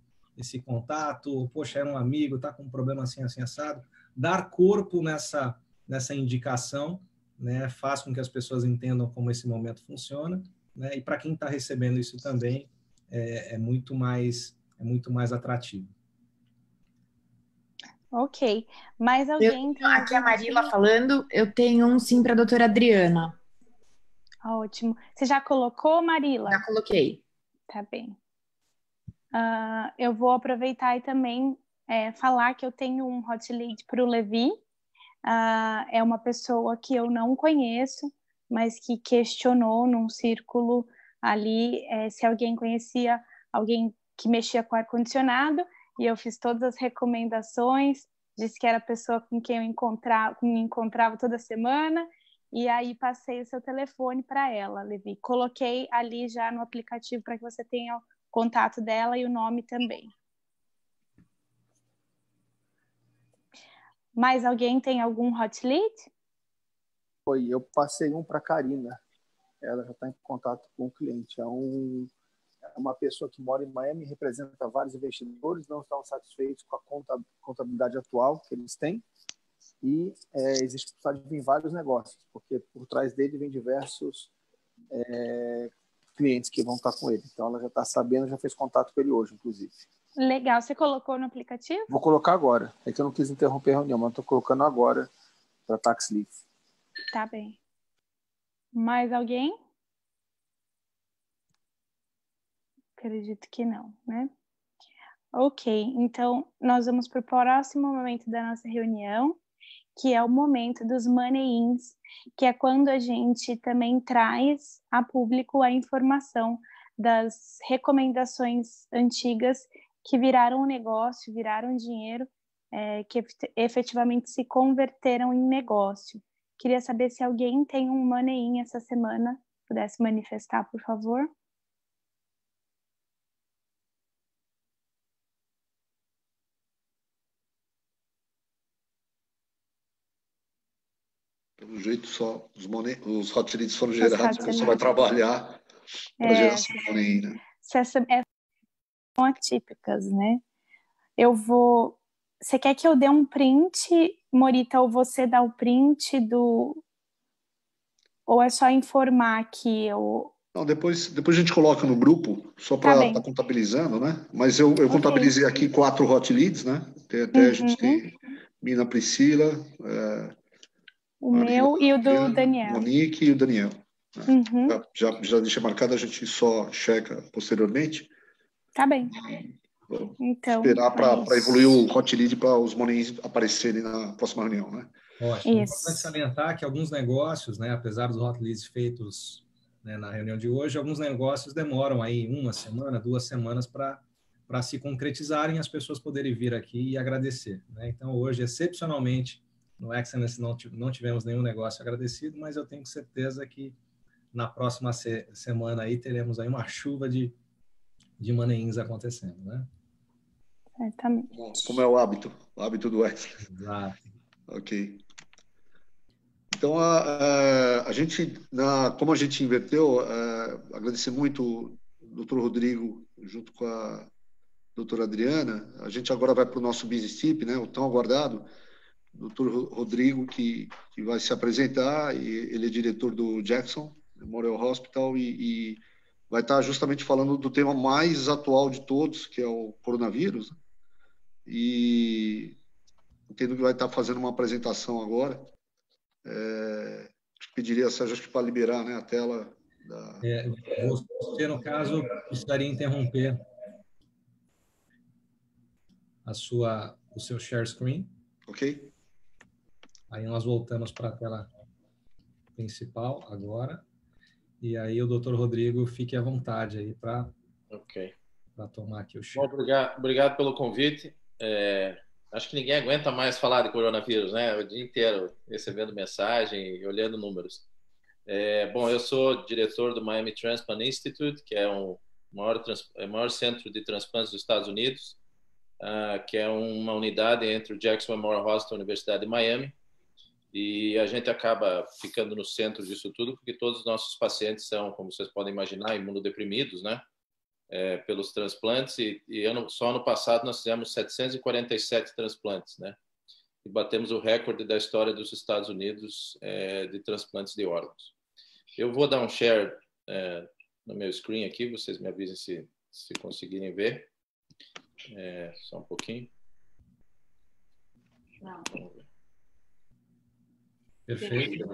contato, poxa, era um amigo, está com um problema assim, assim, assado. Dar corpo nessa indicação, né, faz com que as pessoas entendam como esse momento funciona, né, e para quem está recebendo isso também é muito mais atrativo. Ok. Mais alguém tem aqui a Marila falando, eu tenho um sim para a doutora Adriana. Ótimo. Você já colocou, Marila? Já coloquei. Tá bem. Eu vou aproveitar e também falar que eu tenho um hot lead para o Levi. É uma pessoa que eu não conheço, mas que questionou num círculo ali se alguém conhecia alguém que mexia com ar-condicionado, e eu fiz todas as recomendações, disse que era a pessoa com quem me encontrava toda semana, e aí passei o seu telefone para ela, Levi. Coloquei ali já no aplicativo para que você tenha o contato dela e o nome também. Mais alguém tem algum hot lead? Eu passei um para a Karina. Ela já está em contato com o cliente. É uma pessoa que mora em Miami, representa vários investidores, não estão satisfeitos com a contabilidade atual que eles têm, e existe possibilidade de vir vários negócios, porque por trás dele vem diversos clientes que vão estar com ele. Então ela já está sabendo, já fez contato com ele hoje, inclusive. Legal. Você colocou no aplicativo? Vou colocar agora. É que eu não quis interromper a reunião, mas estou colocando agora para Tax Leaf. Tá bem. Mais alguém? Acredito que não, né? Ok, então nós vamos para o próximo momento da nossa reunião, que é o momento dos money-ins, que é quando a gente também traz a público a informação das recomendações antigas que viraram um negócio, viraram dinheiro, que efetivamente se converteram em negócio. Queria saber se alguém tem um money-in essa semana, pudesse manifestar, por favor. Pelo jeito, só os hot leads foram gerados, você vai trabalhar para gerar esse money, né? São atípicas, né? Você quer que eu dê um print, Morita, ou você dá o print do... Ou é só informar que eu... Não, depois a gente coloca no grupo, só para estar contabilizando, né? Mas eu contabilizei aqui 4 hot leads, né? A gente tem Mina, Priscila... o meu e o do Daniel. Monique e o Daniel. Já deixei marcado, a gente só checa posteriormente. Tá bem. Então, esperar para evoluir o hot lead para os money aparecerem na próxima reunião, né? Ótimo. É importante salientar que alguns negócios, né, apesar dos hot leads feitos, né, na reunião de hoje, alguns negócios demoram aí 1 semana, 2 semanas para se concretizarem, as pessoas poderem vir aqui e agradecer, né? Então, hoje, excepcionalmente, no Excellence não tivemos nenhum negócio agradecido, mas eu tenho certeza que na próxima semana aí teremos aí uma chuva de money-ins acontecendo, né? Certamente. Como é o hábito do Excellence. Exato. Ok. Então, a gente, como a gente inverteu, agradecer muito o Dr. Rodrigo junto com a doutora Adriana. A gente agora vai para o nosso business tip, né, o tão aguardado. Dr. Rodrigo, que vai se apresentar, e ele é diretor do Jackson Memorial Hospital, e vai estar justamente falando do tema mais atual de todos, que é o coronavírus. E entendo que vai estar fazendo uma apresentação agora. Pediria a Sérgio, acho que para liberar, né, a tela. Você, no caso, precisaria interromper o seu share screen. Ok. Aí nós voltamos para a tela principal agora. E aí o Dr. Rodrigo fique à vontade aí para tomar aqui o share. Bom, obrigado pelo convite. Acho que ninguém aguenta mais falar de coronavírus, né? O dia inteiro recebendo mensagem e olhando números. Bom, eu sou diretor do Miami Transplant Institute, que é o maior centro de transplantes dos Estados Unidos, que é uma unidade entre o Jackson Memorial Hospital e a Universidade de Miami. E a gente acaba ficando no centro disso tudo, porque todos os nossos pacientes são, como vocês podem imaginar, imunodeprimidos, né? Pelos transplantes. E só ano passado nós fizemos 747 transplantes, né? E batemos o recorde da história dos Estados Unidos de transplantes de órgãos. Eu vou dar um share no meu screen aqui, vocês me avisem se conseguirem ver. Só um pouquinho. Não. Vamos ver. Perfeito.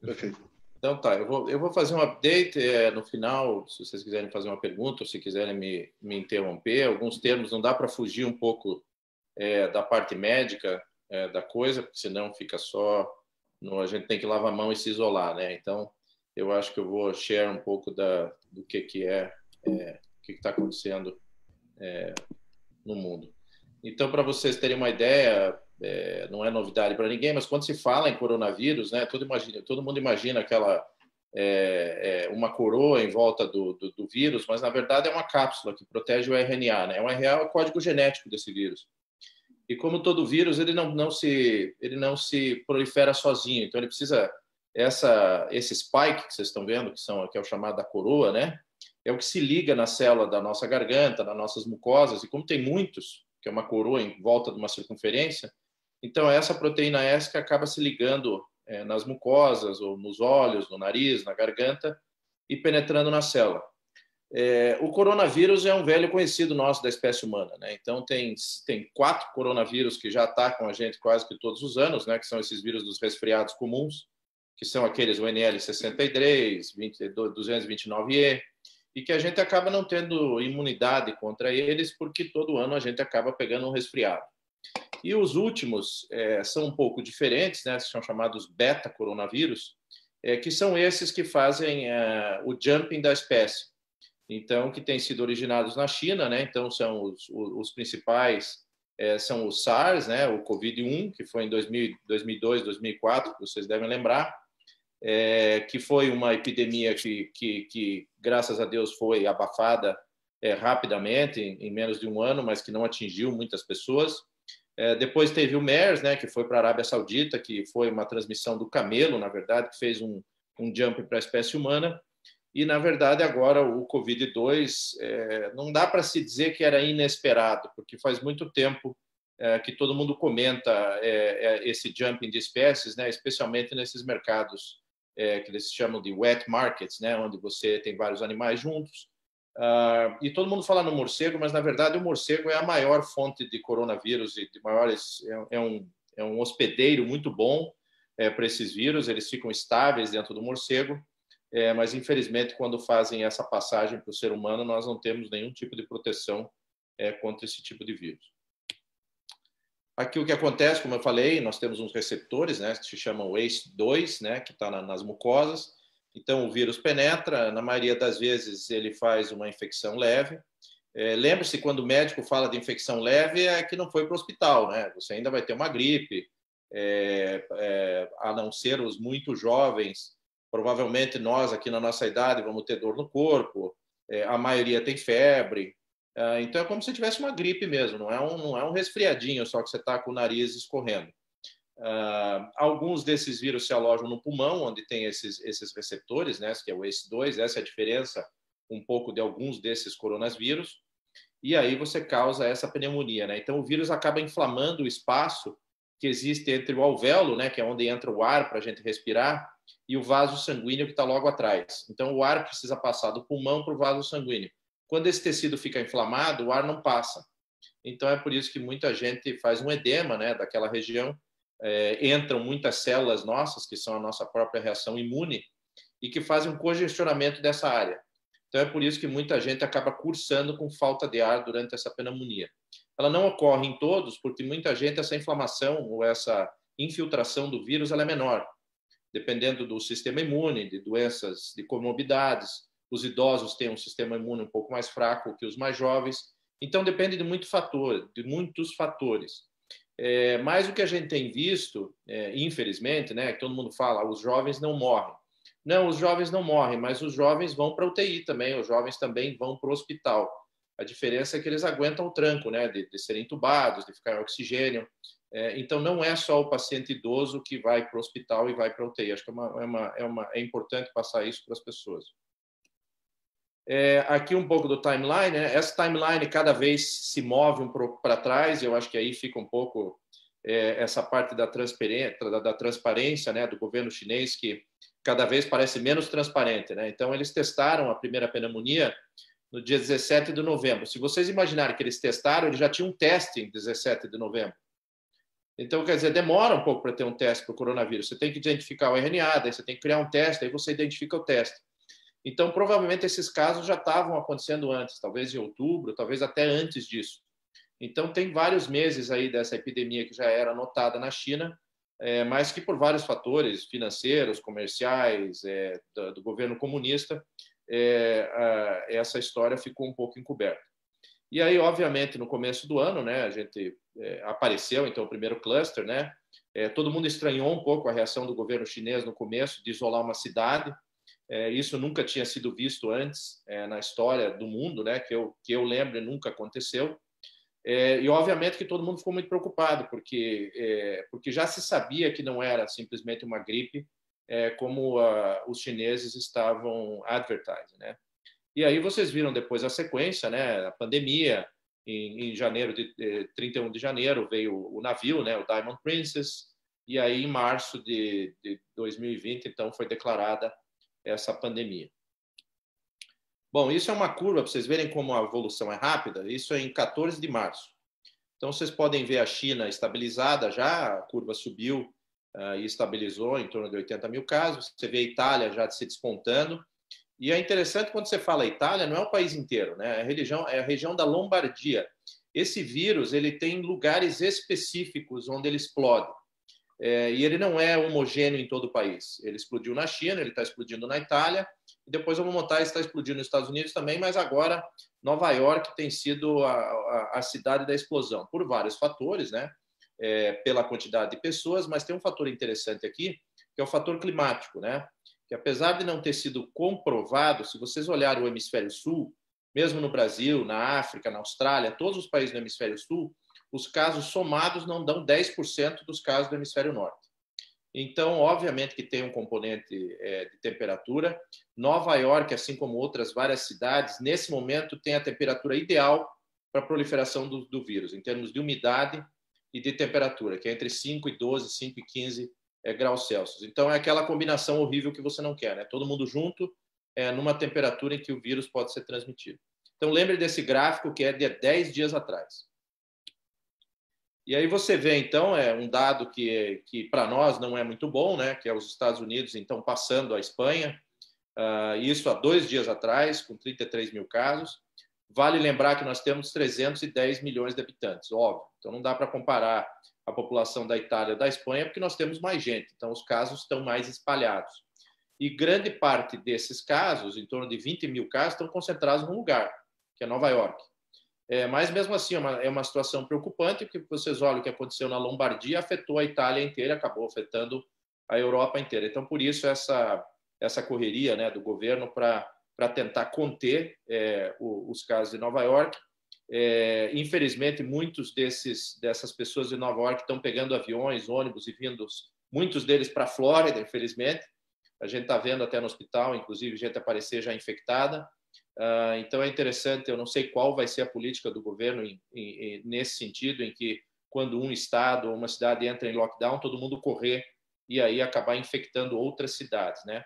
Perfeito. Então tá, eu vou fazer um update no final, se vocês quiserem fazer uma pergunta ou se quiserem me interromper. Alguns termos não dá para fugir um pouco da parte médica da coisa, porque senão fica só... a gente tem que lavar a mão e se isolar, né? Então, eu acho que eu vou share um pouco do que está acontecendo no mundo. Então, para vocês terem uma ideia, não é novidade para ninguém, mas quando se fala em coronavírus, né, todo mundo imagina aquela uma coroa em volta do vírus, mas na verdade é uma cápsula que protege o RNA, né? O RNA é o código genético desse vírus. E como todo vírus, ele não se prolifera sozinho, então ele precisa esse spike que vocês estão vendo, que é o chamado da coroa, né? É o que se liga na célula da nossa garganta, das nossas mucosas, e como tem muitos, que é uma coroa em volta de uma circunferência, então essa proteína S que acaba se ligando nas mucosas, ou nos olhos, no nariz, na garganta, e penetrando na célula. O coronavírus é um velho conhecido nosso da espécie humana, né? Então tem 4 coronavírus que já atacam a gente quase que todos os anos, né? Que são esses vírus dos resfriados comuns, que são aqueles ONL63, 229E, e que a gente acaba não tendo imunidade contra eles, porque todo ano a gente acaba pegando um resfriado. E os últimos são um pouco diferentes, né? São chamados beta-coronavírus, que são esses que fazem o jumping da espécie. Então, que têm sido originados na China, né? Então, são os principais, são o SARS, né? O COVID-1, que foi em 2002, 2004, que vocês devem lembrar, que foi uma epidemia que, graças a Deus, foi abafada rapidamente, em menos de um ano, mas que não atingiu muitas pessoas. Depois teve o MERS, né, que foi para a Arábia Saudita, que foi uma transmissão do camelo, na verdade, que fez um jump para a espécie humana. E, na verdade, agora o Covid-2 não dá para se dizer que era inesperado, porque faz muito tempo que todo mundo comenta esse jumping de espécies, né, especialmente nesses mercados que eles chamam de wet markets, né, onde você tem vários animais juntos. E todo mundo fala no morcego, mas, na verdade, o morcego é a maior fonte de coronavírus e de maiores, é um hospedeiro muito bom para esses vírus, eles ficam estáveis dentro do morcego, mas, infelizmente, quando fazem essa passagem para o ser humano, nós não temos nenhum tipo de proteção contra esse tipo de vírus. Aqui o que acontece, como eu falei, nós temos uns receptores, né, que se chamam ACE2, né, que está nas mucosas. Então, o vírus penetra, na maioria das vezes ele faz uma infecção leve. Lembre-se, quando o médico fala de infecção leve, é que não foi para o hospital, né? Você ainda vai ter uma gripe, a não ser os muito jovens. Provavelmente nós, aqui na nossa idade, vamos ter dor no corpo, a maioria tem febre. Então, é como se tivesse uma gripe mesmo, não é um resfriadinho, só que você está com o nariz escorrendo. Alguns desses vírus se alojam no pulmão, onde tem esses receptores, né, que é o ACE2, essa é a diferença um pouco de alguns desses coronavírus, e aí você causa essa pneumonia, né? Então, o vírus acaba inflamando o espaço que existe entre o alvéolo, né, que é onde entra o ar para a gente respirar, e o vaso sanguíneo que está logo atrás. Então, o ar precisa passar do pulmão para o vaso sanguíneo. Quando esse tecido fica inflamado, o ar não passa. Então, é por isso que muita gente faz um edema, né, daquela região. Entram muitas células nossas, que são a nossa própria reação imune, e que fazem um congestionamento dessa área. Então, é por isso que muita gente acaba cursando com falta de ar durante essa pneumonia. Ela não ocorre em todos, porque muita gente, essa inflamação ou essa infiltração do vírus, ela é menor, dependendo do sistema imune, de doenças, de comorbidades. Os idosos têm um sistema imune um pouco mais fraco que os mais jovens. Então, depende de muitos fatores. Mas o que a gente tem visto, infelizmente, né, que todo mundo fala, os jovens não morrem. Não, os jovens não morrem, mas os jovens vão para a UTI também, os jovens também vão para o hospital. A diferença é que eles aguentam o tranco, né, de serem entubados, de ficar em oxigênio. Então, não é só o paciente idoso que vai para o hospital e vai para a UTI. Acho que é importante passar isso para as pessoas. Aqui um pouco do timeline, né? Essa timeline cada vez se move um pouco para trás, e eu acho que aí fica um pouco essa parte da transparência, né, do governo chinês, que cada vez parece menos transparente, né? Então, eles testaram a primeira pneumonia no dia 17 de novembro. Se vocês imaginarem que eles testaram, eles já tinham um teste em 17 de novembro. Então, quer dizer, demora um pouco para ter um teste para o coronavírus. Você tem que identificar o RNA, daí você tem que criar um teste, aí você identifica o teste. Então, provavelmente, esses casos já estavam acontecendo antes, talvez em outubro, talvez até antes disso. Então, tem vários meses aí dessa epidemia que já era notada na China, mas que por vários fatores financeiros, comerciais, do governo comunista, essa história ficou um pouco encoberta. E aí, obviamente, no começo do ano, né, a gente apareceu, então, o primeiro cluster, né? Todo mundo estranhou um pouco a reação do governo chinês no começo de isolar uma cidade. Isso nunca tinha sido visto antes na história do mundo, né? Que eu lembro, nunca aconteceu. E, obviamente, que todo mundo ficou muito preocupado, porque já se sabia que não era simplesmente uma gripe, como os chineses estavam advertising, né? E aí vocês viram depois a sequência, né? A pandemia, em janeiro, 31 de janeiro, veio o navio, né? O Diamond Princess, e aí em março de 2020, então, foi declarada essa pandemia. Bom, isso é uma curva, para vocês verem como a evolução é rápida, isso é em 14 de março. Então, vocês podem ver a China estabilizada já, a curva subiu e estabilizou em torno de 80 mil casos. Você vê a Itália já se despontando. E é interessante quando você fala Itália, não é o país inteiro, né? É a região da Lombardia. Esse vírus ele tem lugares específicos onde ele explode. E ele não é homogêneo em todo o país. Ele explodiu na China, ele está explodindo na Itália, e depois vamos montar, está explodindo nos Estados Unidos também, mas agora Nova York tem sido a cidade da explosão, por vários fatores, né? Pela quantidade de pessoas, mas tem um fator interessante aqui, que é o fator climático, né? Que apesar de não ter sido comprovado, se vocês olharem o hemisfério sul, mesmo no Brasil, na África, na Austrália, todos os países do hemisfério sul, os casos somados não dão 10% dos casos do hemisfério norte. Então, obviamente que tem um componente de temperatura. Nova York, assim como outras várias cidades, nesse momento tem a temperatura ideal para a proliferação do vírus, em termos de umidade e de temperatura, que é entre 5 e 12, 5 e 15 graus Celsius. Então, é aquela combinação horrível que você não quer, né? Todo mundo junto, numa temperatura em que o vírus pode ser transmitido. Então, lembre desse gráfico que é de 10 dias atrás. E aí você vê, então, um dado que para nós não é muito bom, né? Que é os Estados Unidos, então, passando a Espanha, isso há 2 dias atrás, com 33 mil casos. Vale lembrar que nós temos 310 milhões de habitantes, óbvio. Então, não dá para comparar a população da Itália e da Espanha, porque nós temos mais gente. Então, os casos estão mais espalhados. E grande parte desses casos, em torno de 20 mil casos, estão concentrados num lugar, que é Nova York. Mas, mesmo assim, é uma situação preocupante, porque vocês olham o que aconteceu na Lombardia, afetou a Itália inteira, acabou afetando a Europa inteira. Então, por isso, essa correria, né, do governo para tentar conter os casos de Nova York. Infelizmente, dessas pessoas de Nova York estão pegando aviões, ônibus e vindo, muitos deles para a Flórida, infelizmente. A gente está vendo até no hospital, inclusive, gente aparecer já infectada. Então, é interessante, eu não sei qual vai ser a política do governo nesse sentido, em que quando um estado ou uma cidade entra em lockdown, todo mundo correr e aí acabar infectando outras cidades, né?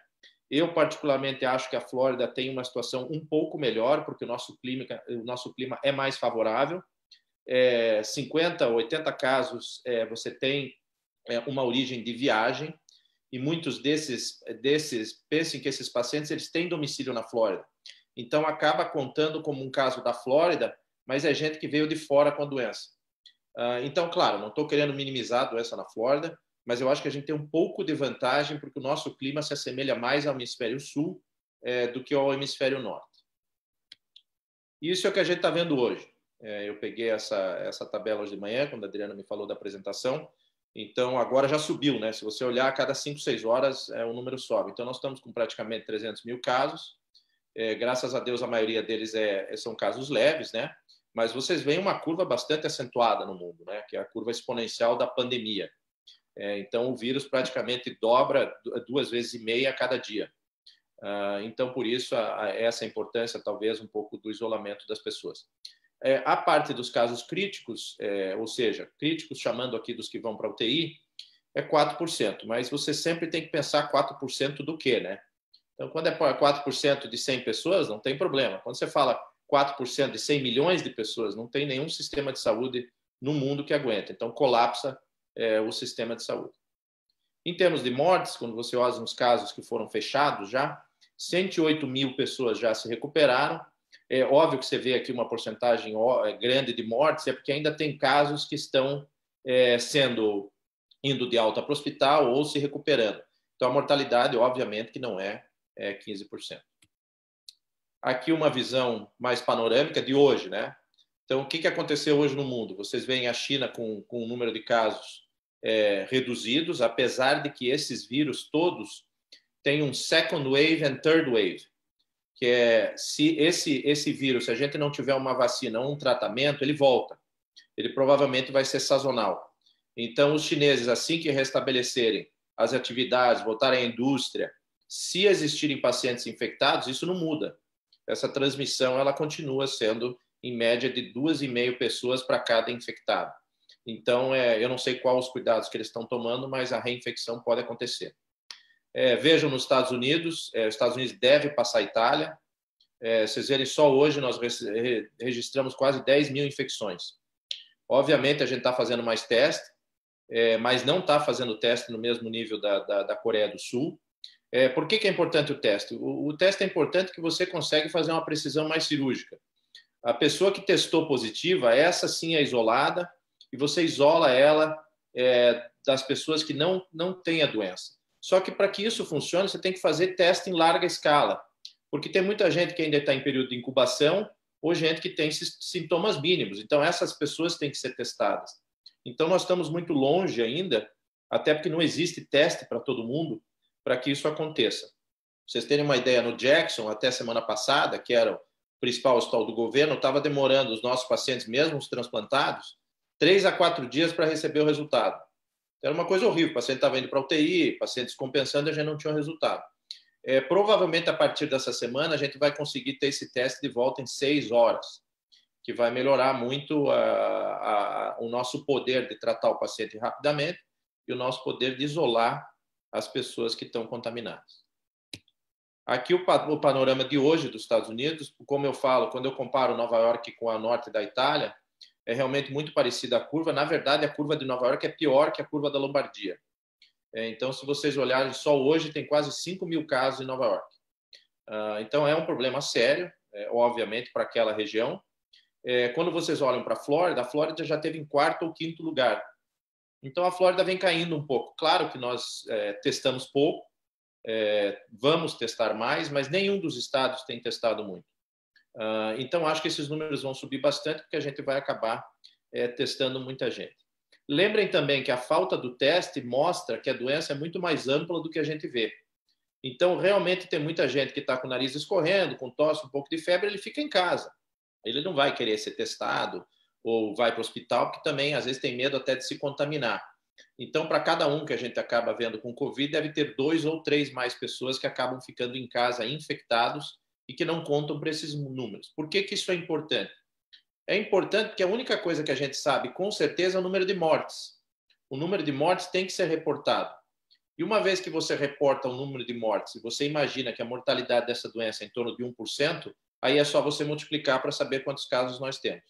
Eu, particularmente, acho que a Flórida tem uma situação um pouco melhor, porque o nosso clima é mais favorável. 50, 80 casos você tem uma origem de viagem, e muitos desses pensem que esses pacientes eles têm domicílio na Flórida. Então, acaba contando como um caso da Flórida, mas é gente que veio de fora com a doença. Então, claro, não estou querendo minimizar a doença na Flórida, mas eu acho que a gente tem um pouco de vantagem porque o nosso clima se assemelha mais ao hemisfério sul do que ao hemisfério norte. Isso é o que a gente está vendo hoje. Eu peguei essa tabela hoje de manhã, quando a Adriana me falou da apresentação. Então, agora já subiu, né? Se você olhar, a cada 5, 6 horas o número sobe. Então, nós estamos com praticamente 300 mil casos. Graças a Deus, a maioria deles são casos leves, né? Mas vocês veem uma curva bastante acentuada no mundo, né? Que é a curva exponencial da pandemia. Então, o vírus praticamente dobra 2,5 vezes a cada dia. Então, por isso, essa importância, talvez, um pouco do isolamento das pessoas. A parte dos casos críticos, ou seja, críticos chamando aqui dos que vão para a UTI, é 4%. Mas você sempre tem que pensar 4% do quê, né? Então, quando é 4% de 100 pessoas, não tem problema. Quando você fala 4% de 100 milhões de pessoas, não tem nenhum sistema de saúde no mundo que aguenta. Então, colapsa o sistema de saúde. Em termos de mortes, quando você olha nos casos que foram fechados já, 108 mil pessoas já se recuperaram. É óbvio que você vê aqui uma porcentagem grande de mortes, é porque ainda tem casos que estão indo de alta para o hospital ou se recuperando. Então, a mortalidade, obviamente, que não é 15%. Aqui uma visão mais panorâmica de hoje, né? Então, o que aconteceu hoje no mundo? Vocês veem a China com um número de casos reduzidos, apesar de que esses vírus todos têm um second wave and third wave, que se esse vírus, se a gente não tiver uma vacina ou um tratamento, ele volta. Ele provavelmente vai ser sazonal. Então, os chineses, assim que restabelecerem as atividades, voltarem à indústria, se existirem pacientes infectados, isso não muda. Essa transmissão ela continua sendo, em média, de 2,5 pessoas para cada infectado. Então, eu não sei quais os cuidados que eles estão tomando, mas a reinfecção pode acontecer. Vejam nos Estados Unidos, os Estados Unidos deve passar a Itália. Vocês verem, só hoje nós registramos quase 10 mil infecções. Obviamente, a gente está fazendo mais teste, mas não está fazendo teste no mesmo nível da Coreia do Sul. Por que é importante o teste? O teste é importante porque você consegue fazer uma precisão mais cirúrgica. A pessoa que testou positiva, essa sim é isolada, e você isola ela das pessoas que não têm a doença. Só que para que isso funcione, você tem que fazer teste em larga escala, porque tem muita gente que ainda está em período de incubação ou gente que tem sintomas mínimos. Então, essas pessoas têm que ser testadas. Então, nós estamos muito longe ainda, até porque não existe teste para todo mundo, para que isso aconteça. Vocês terem uma ideia, no Jackson, até semana passada, que era o principal hospital do governo, estava demorando os nossos pacientes, mesmo os transplantados, 3 a 4 dias para receber o resultado. Era uma coisa horrível, o paciente estava indo para a UTI, pacientes compensando e a gente não tinha o resultado. Provavelmente, a partir dessa semana, a gente vai conseguir ter esse teste de volta em 6 horas, que vai melhorar muito o nosso poder de tratar o paciente rapidamente e o nosso poder de isolar as pessoas que estão contaminadas. Aqui o panorama de hoje dos Estados Unidos, como eu falo, quando eu comparo Nova York com a norte da Itália, é realmente muito parecida a curva. Na verdade, a curva de Nova York é pior que a curva da Lombardia. Então, se vocês olharem, só hoje tem quase 5 mil casos em Nova York. Então, é um problema sério, obviamente, para aquela região. Quando vocês olham para a Flórida já teve em 4º ou 5º lugar. Então, a Flórida vem caindo um pouco. Claro que nós testamos pouco, vamos testar mais, mas nenhum dos estados tem testado muito. Então, acho que esses números vão subir bastante, porque a gente vai acabar testando muita gente. Lembrem também que a falta do teste mostra que a doença é muito mais ampla do que a gente vê. Então, realmente, tem muita gente que está com o nariz escorrendo, com tosse, um pouco de febre, ele fica em casa. Ele não vai querer ser testado ou vai para o hospital, porque também, às vezes, tem medo até de se contaminar. Então, para cada um que a gente acaba vendo com Covid, deve ter 2 ou 3 mais pessoas que acabam ficando em casa infectados e que não contam para esses números. Por que isso é importante? É importante porque a única coisa que a gente sabe com certeza é o número de mortes. O número de mortes tem que ser reportado. E uma vez que você reporta o número de mortes e você imagina que a mortalidade dessa doença é em torno de 1%, aí é só você multiplicar para saber quantos casos nós temos.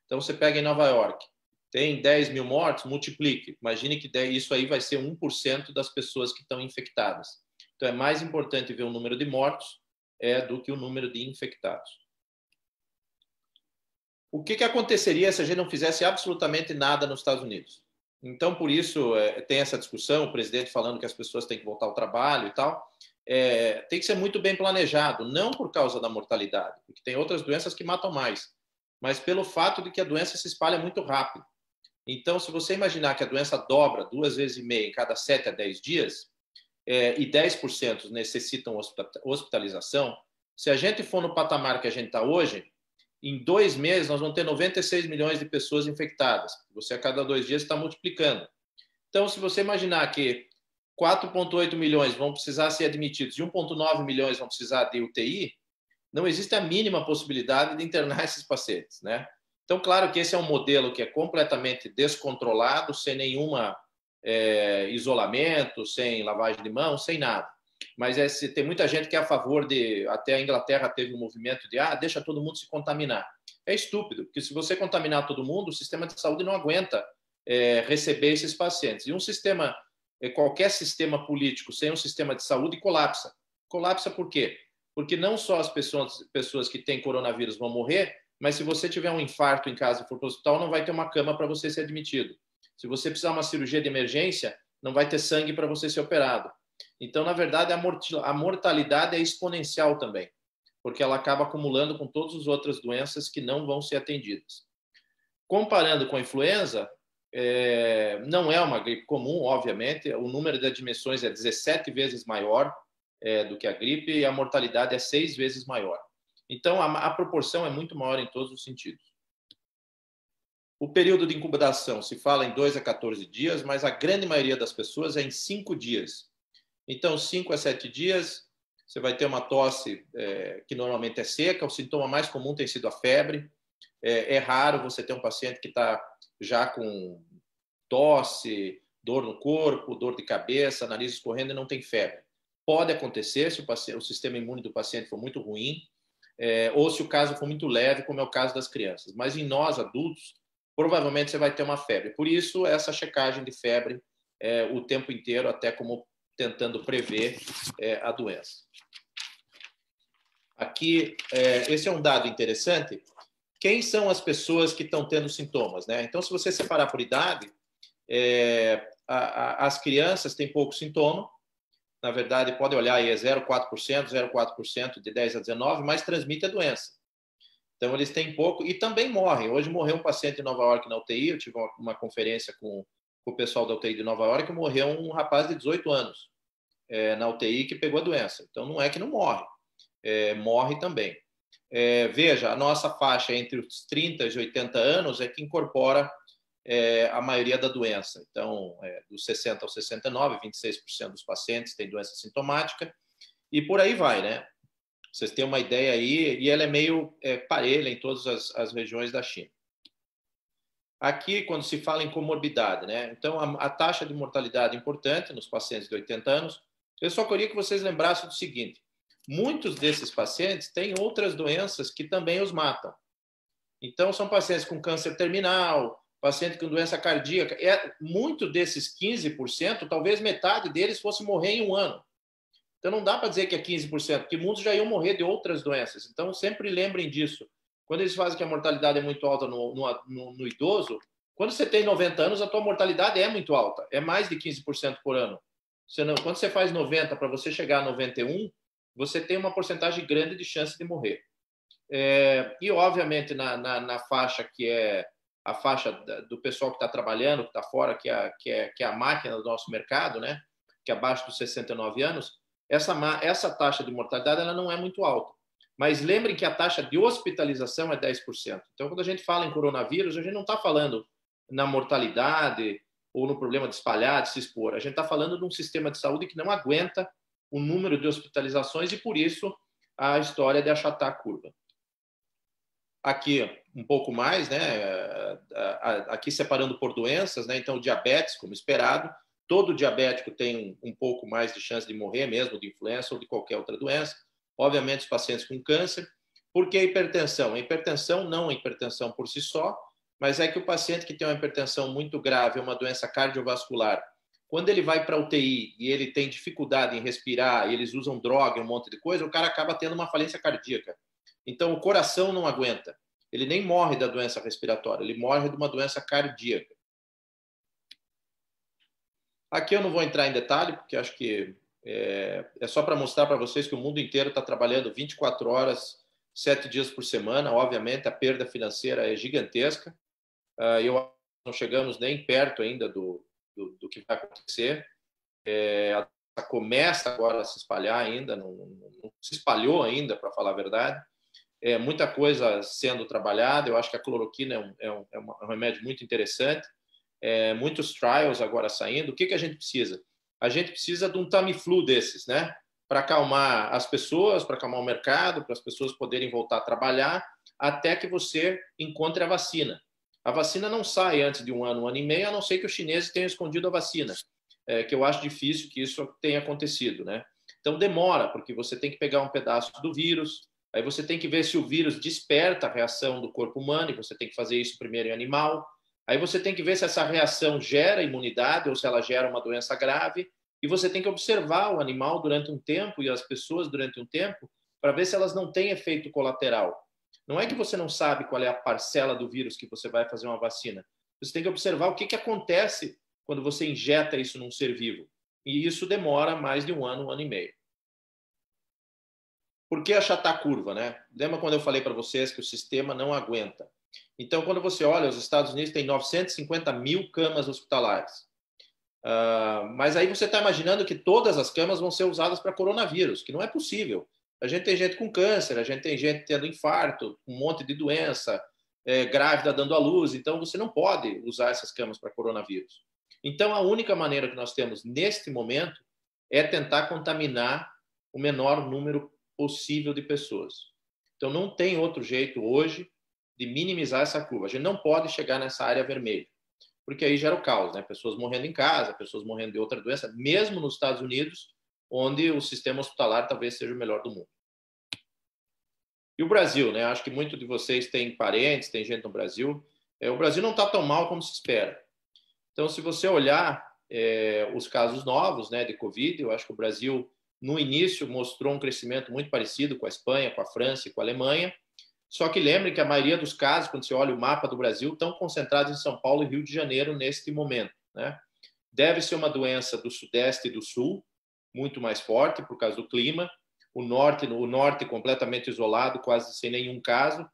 Então, você pega em Nova York, tem 10 mil mortes, multiplique. Imagine que isso aí vai ser 1% das pessoas que estão infectadas. Então, é mais importante ver o número de mortos do que o número de infectados. O que aconteceria se a gente não fizesse absolutamente nada nos Estados Unidos? Então, por isso, tem essa discussão, o presidente falando que as pessoas têm que voltar ao trabalho e tal. Tem que ser muito bem planejado, não por causa da mortalidade, porque tem outras doenças que matam mais, mas pelo fato de que a doença se espalha muito rápido. Então, se você imaginar que a doença dobra 2,5 vezes em cada 7 a 10 dias, e 10% necessitam hospitalização, se a gente for no patamar que a gente está hoje, em 2 meses nós vamos ter 96 milhões de pessoas infectadas. Você a cada 2 dias está multiplicando. Então, se você imaginar que 4,8 milhões vão precisar ser admitidos e 1,9 milhões vão precisar de UTI, não existe a mínima possibilidade de internar esses pacientes, né? Então, claro que esse é um modelo que é completamente descontrolado, sem nenhuma isolamento, sem lavagem de mão, sem nada. Mas tem muita gente que é a favor de... Até a Inglaterra teve um movimento de deixa todo mundo se contaminar. É estúpido, porque se você contaminar todo mundo, o sistema de saúde não aguenta receber esses pacientes. E um sistema, qualquer sistema político sem um sistema de saúde colapsa. Colapsa por quê? Porque não só as pessoas que têm coronavírus vão morrer, mas se você tiver um infarto em casa e for para o hospital, não vai ter uma cama para você ser admitido. Se você precisar de uma cirurgia de emergência, não vai ter sangue para você ser operado. Então, na verdade, a mortalidade é exponencial também, porque ela acaba acumulando com todas as outras doenças que não vão ser atendidas. Comparando com a influenza, não é uma gripe comum, obviamente, o número de admissões é 17 vezes maior do que a gripe e a mortalidade é 6 vezes maior. Então, a proporção é muito maior em todos os sentidos. O período de incubação se fala em 2 a 14 dias, mas a grande maioria das pessoas é em 5 dias. Então, 5 a 7 dias, você vai ter uma tosse que normalmente é seca, o sintoma mais comum tem sido a febre. É raro você ter um paciente que está já com tosse, dor no corpo, dor de cabeça, nariz escorrendo e não tem febre. Pode acontecer se o sistema imune do paciente for muito ruim, ou se o caso for muito leve, como é o caso das crianças. Mas em nós, adultos, provavelmente você vai ter uma febre. Por isso, essa checagem de febre o tempo inteiro, até como tentando prever a doença. Aqui, esse é um dado interessante. Quem são as pessoas que estão tendo sintomas, né? Então, se você separar por idade, as crianças têm pouco sintoma. Na verdade, pode olhar aí, é 0,4% de 10 a 19, mas transmite a doença. Então, eles têm pouco e também morrem. Hoje morreu um paciente em Nova York na UTI, eu tive uma conferência com o pessoal da UTI de Nova York, morreu um rapaz de 18 anos na UTI que pegou a doença. Então, não é que não morre, morre também. Veja, a nossa faixa entre os 30 e 80 anos é que incorpora a maioria da doença. Então, dos 60 aos 69, 26% dos pacientes têm doença sintomática e por aí vai, né? Vocês têm uma ideia aí, e ela é meio parelha em todas as regiões da China. Aqui, quando se fala em comorbidade, né? Então, a taxa de mortalidade é importante nos pacientes de 80 anos. Eu só queria que vocês lembrassem do seguinte: muitos desses pacientes têm outras doenças que também os matam. Então, são pacientes com câncer terminal, paciente com doença cardíaca. Muito desses 15%, talvez metade deles fosse morrer em um ano. Então, não dá para dizer que é 15%, porque muitos já iam morrer de outras doenças. Então, sempre lembrem disso. Quando eles fazem que a mortalidade é muito alta no idoso, quando você tem 90 anos, a tua mortalidade é muito alta. É mais de 15% por ano. Quando você faz 90 para você chegar a 91, você tem uma porcentagem grande de chance de morrer. E, obviamente, na faixa que é a faixa do pessoal que está trabalhando, que está fora, que é a máquina do nosso mercado, né? Que é abaixo dos 69 anos, essa taxa de mortalidade ela não é muito alta. Mas lembrem que a taxa de hospitalização é 10%. Então, quando a gente fala em coronavírus, a gente não está falando na mortalidade ou no problema de espalhar, de se expor. A gente está falando de um sistema de saúde que não aguenta o número de hospitalizações e, por isso, a história de achatar a curva. Aqui, um pouco mais, né? Aqui separando por doenças, né? Então, diabetes, como esperado. Todo diabético tem um pouco mais de chance de morrer mesmo de influenza ou de qualquer outra doença. Obviamente, os pacientes com câncer. Por que a hipertensão? A hipertensão não a hipertensão por si só, mas é que o paciente que tem uma hipertensão muito grave, uma doença cardiovascular, quando ele vai para a UTI e ele tem dificuldade em respirar, e eles usam droga, um monte de coisa, o cara acaba tendo uma falência cardíaca. Então, o coração não aguenta. Ele nem morre da doença respiratória, ele morre de uma doença cardíaca. Aqui eu não vou entrar em detalhe, porque acho que é só para mostrar para vocês que o mundo inteiro está trabalhando 24 horas, 7 dias por semana. Obviamente, a perda financeira é gigantesca. Não chegamos nem perto ainda do que vai acontecer. Começa agora a se espalhar ainda, não se espalhou ainda, para falar a verdade. Muita coisa sendo trabalhada. Eu acho que a cloroquina é um remédio muito interessante. Muitos trials agora saindo. O que a gente precisa? A gente precisa de um Tamiflu desses, né? Para acalmar as pessoas, para acalmar o mercado, para as pessoas poderem voltar a trabalhar, até que você encontre a vacina. A vacina não sai antes de um ano e meio, a não ser que os chineses tenham escondido a vacina, que eu acho difícil que isso tenha acontecido, né? Então demora, porque você tem que pegar um pedaço do vírus, aí você tem que ver se o vírus desperta a reação do corpo humano, e você tem que fazer isso primeiro em animal. Aí você tem que ver se essa reação gera imunidade ou se ela gera uma doença grave, e você tem que observar o animal durante um tempo e as pessoas durante um tempo para ver se elas não têm efeito colateral. Não é que você não sabe qual é a parcela do vírus que você vai fazer uma vacina. Você tem que observar o que acontece quando você injeta isso num ser vivo. E isso demora mais de um ano e meio. Por que achatar a curva, né? Lembra quando eu falei para vocês que o sistema não aguenta? Então, quando você olha, os Estados Unidos têm 950 mil camas hospitalares. Mas aí você está imaginando que todas as camas vão ser usadas para coronavírus, que não é possível. A gente tem gente com câncer, a gente tem gente tendo infarto, um monte de doença, grávida dando à luz. Então, você não pode usar essas camas para coronavírus. Então, a única maneira que nós temos neste momento é tentar contaminar o menor número possível de pessoas. Então, não tem outro jeito hoje de minimizar essa curva. A gente não pode chegar nessa área vermelha, porque aí gera o caos, né? Pessoas morrendo em casa, pessoas morrendo de outra doença, mesmo nos Estados Unidos, onde o sistema hospitalar talvez seja o melhor do mundo. E o Brasil, né? Acho que muitos de vocês têm parentes, tem gente no Brasil. O Brasil não está tão mal como se espera. Então, se você olhar os casos novos, né, de Covid, eu acho que o Brasil, no início, mostrou um crescimento muito parecido com a Espanha, com a França e com a Alemanha. Só que lembre que a maioria dos casos, quando você olha o mapa do Brasil, estão concentrados em São Paulo e Rio de Janeiro neste momento, né? Deve ser uma doença do Sudeste e do Sul, muito mais forte por causa do clima. O norte completamente isolado, quase sem nenhum caso.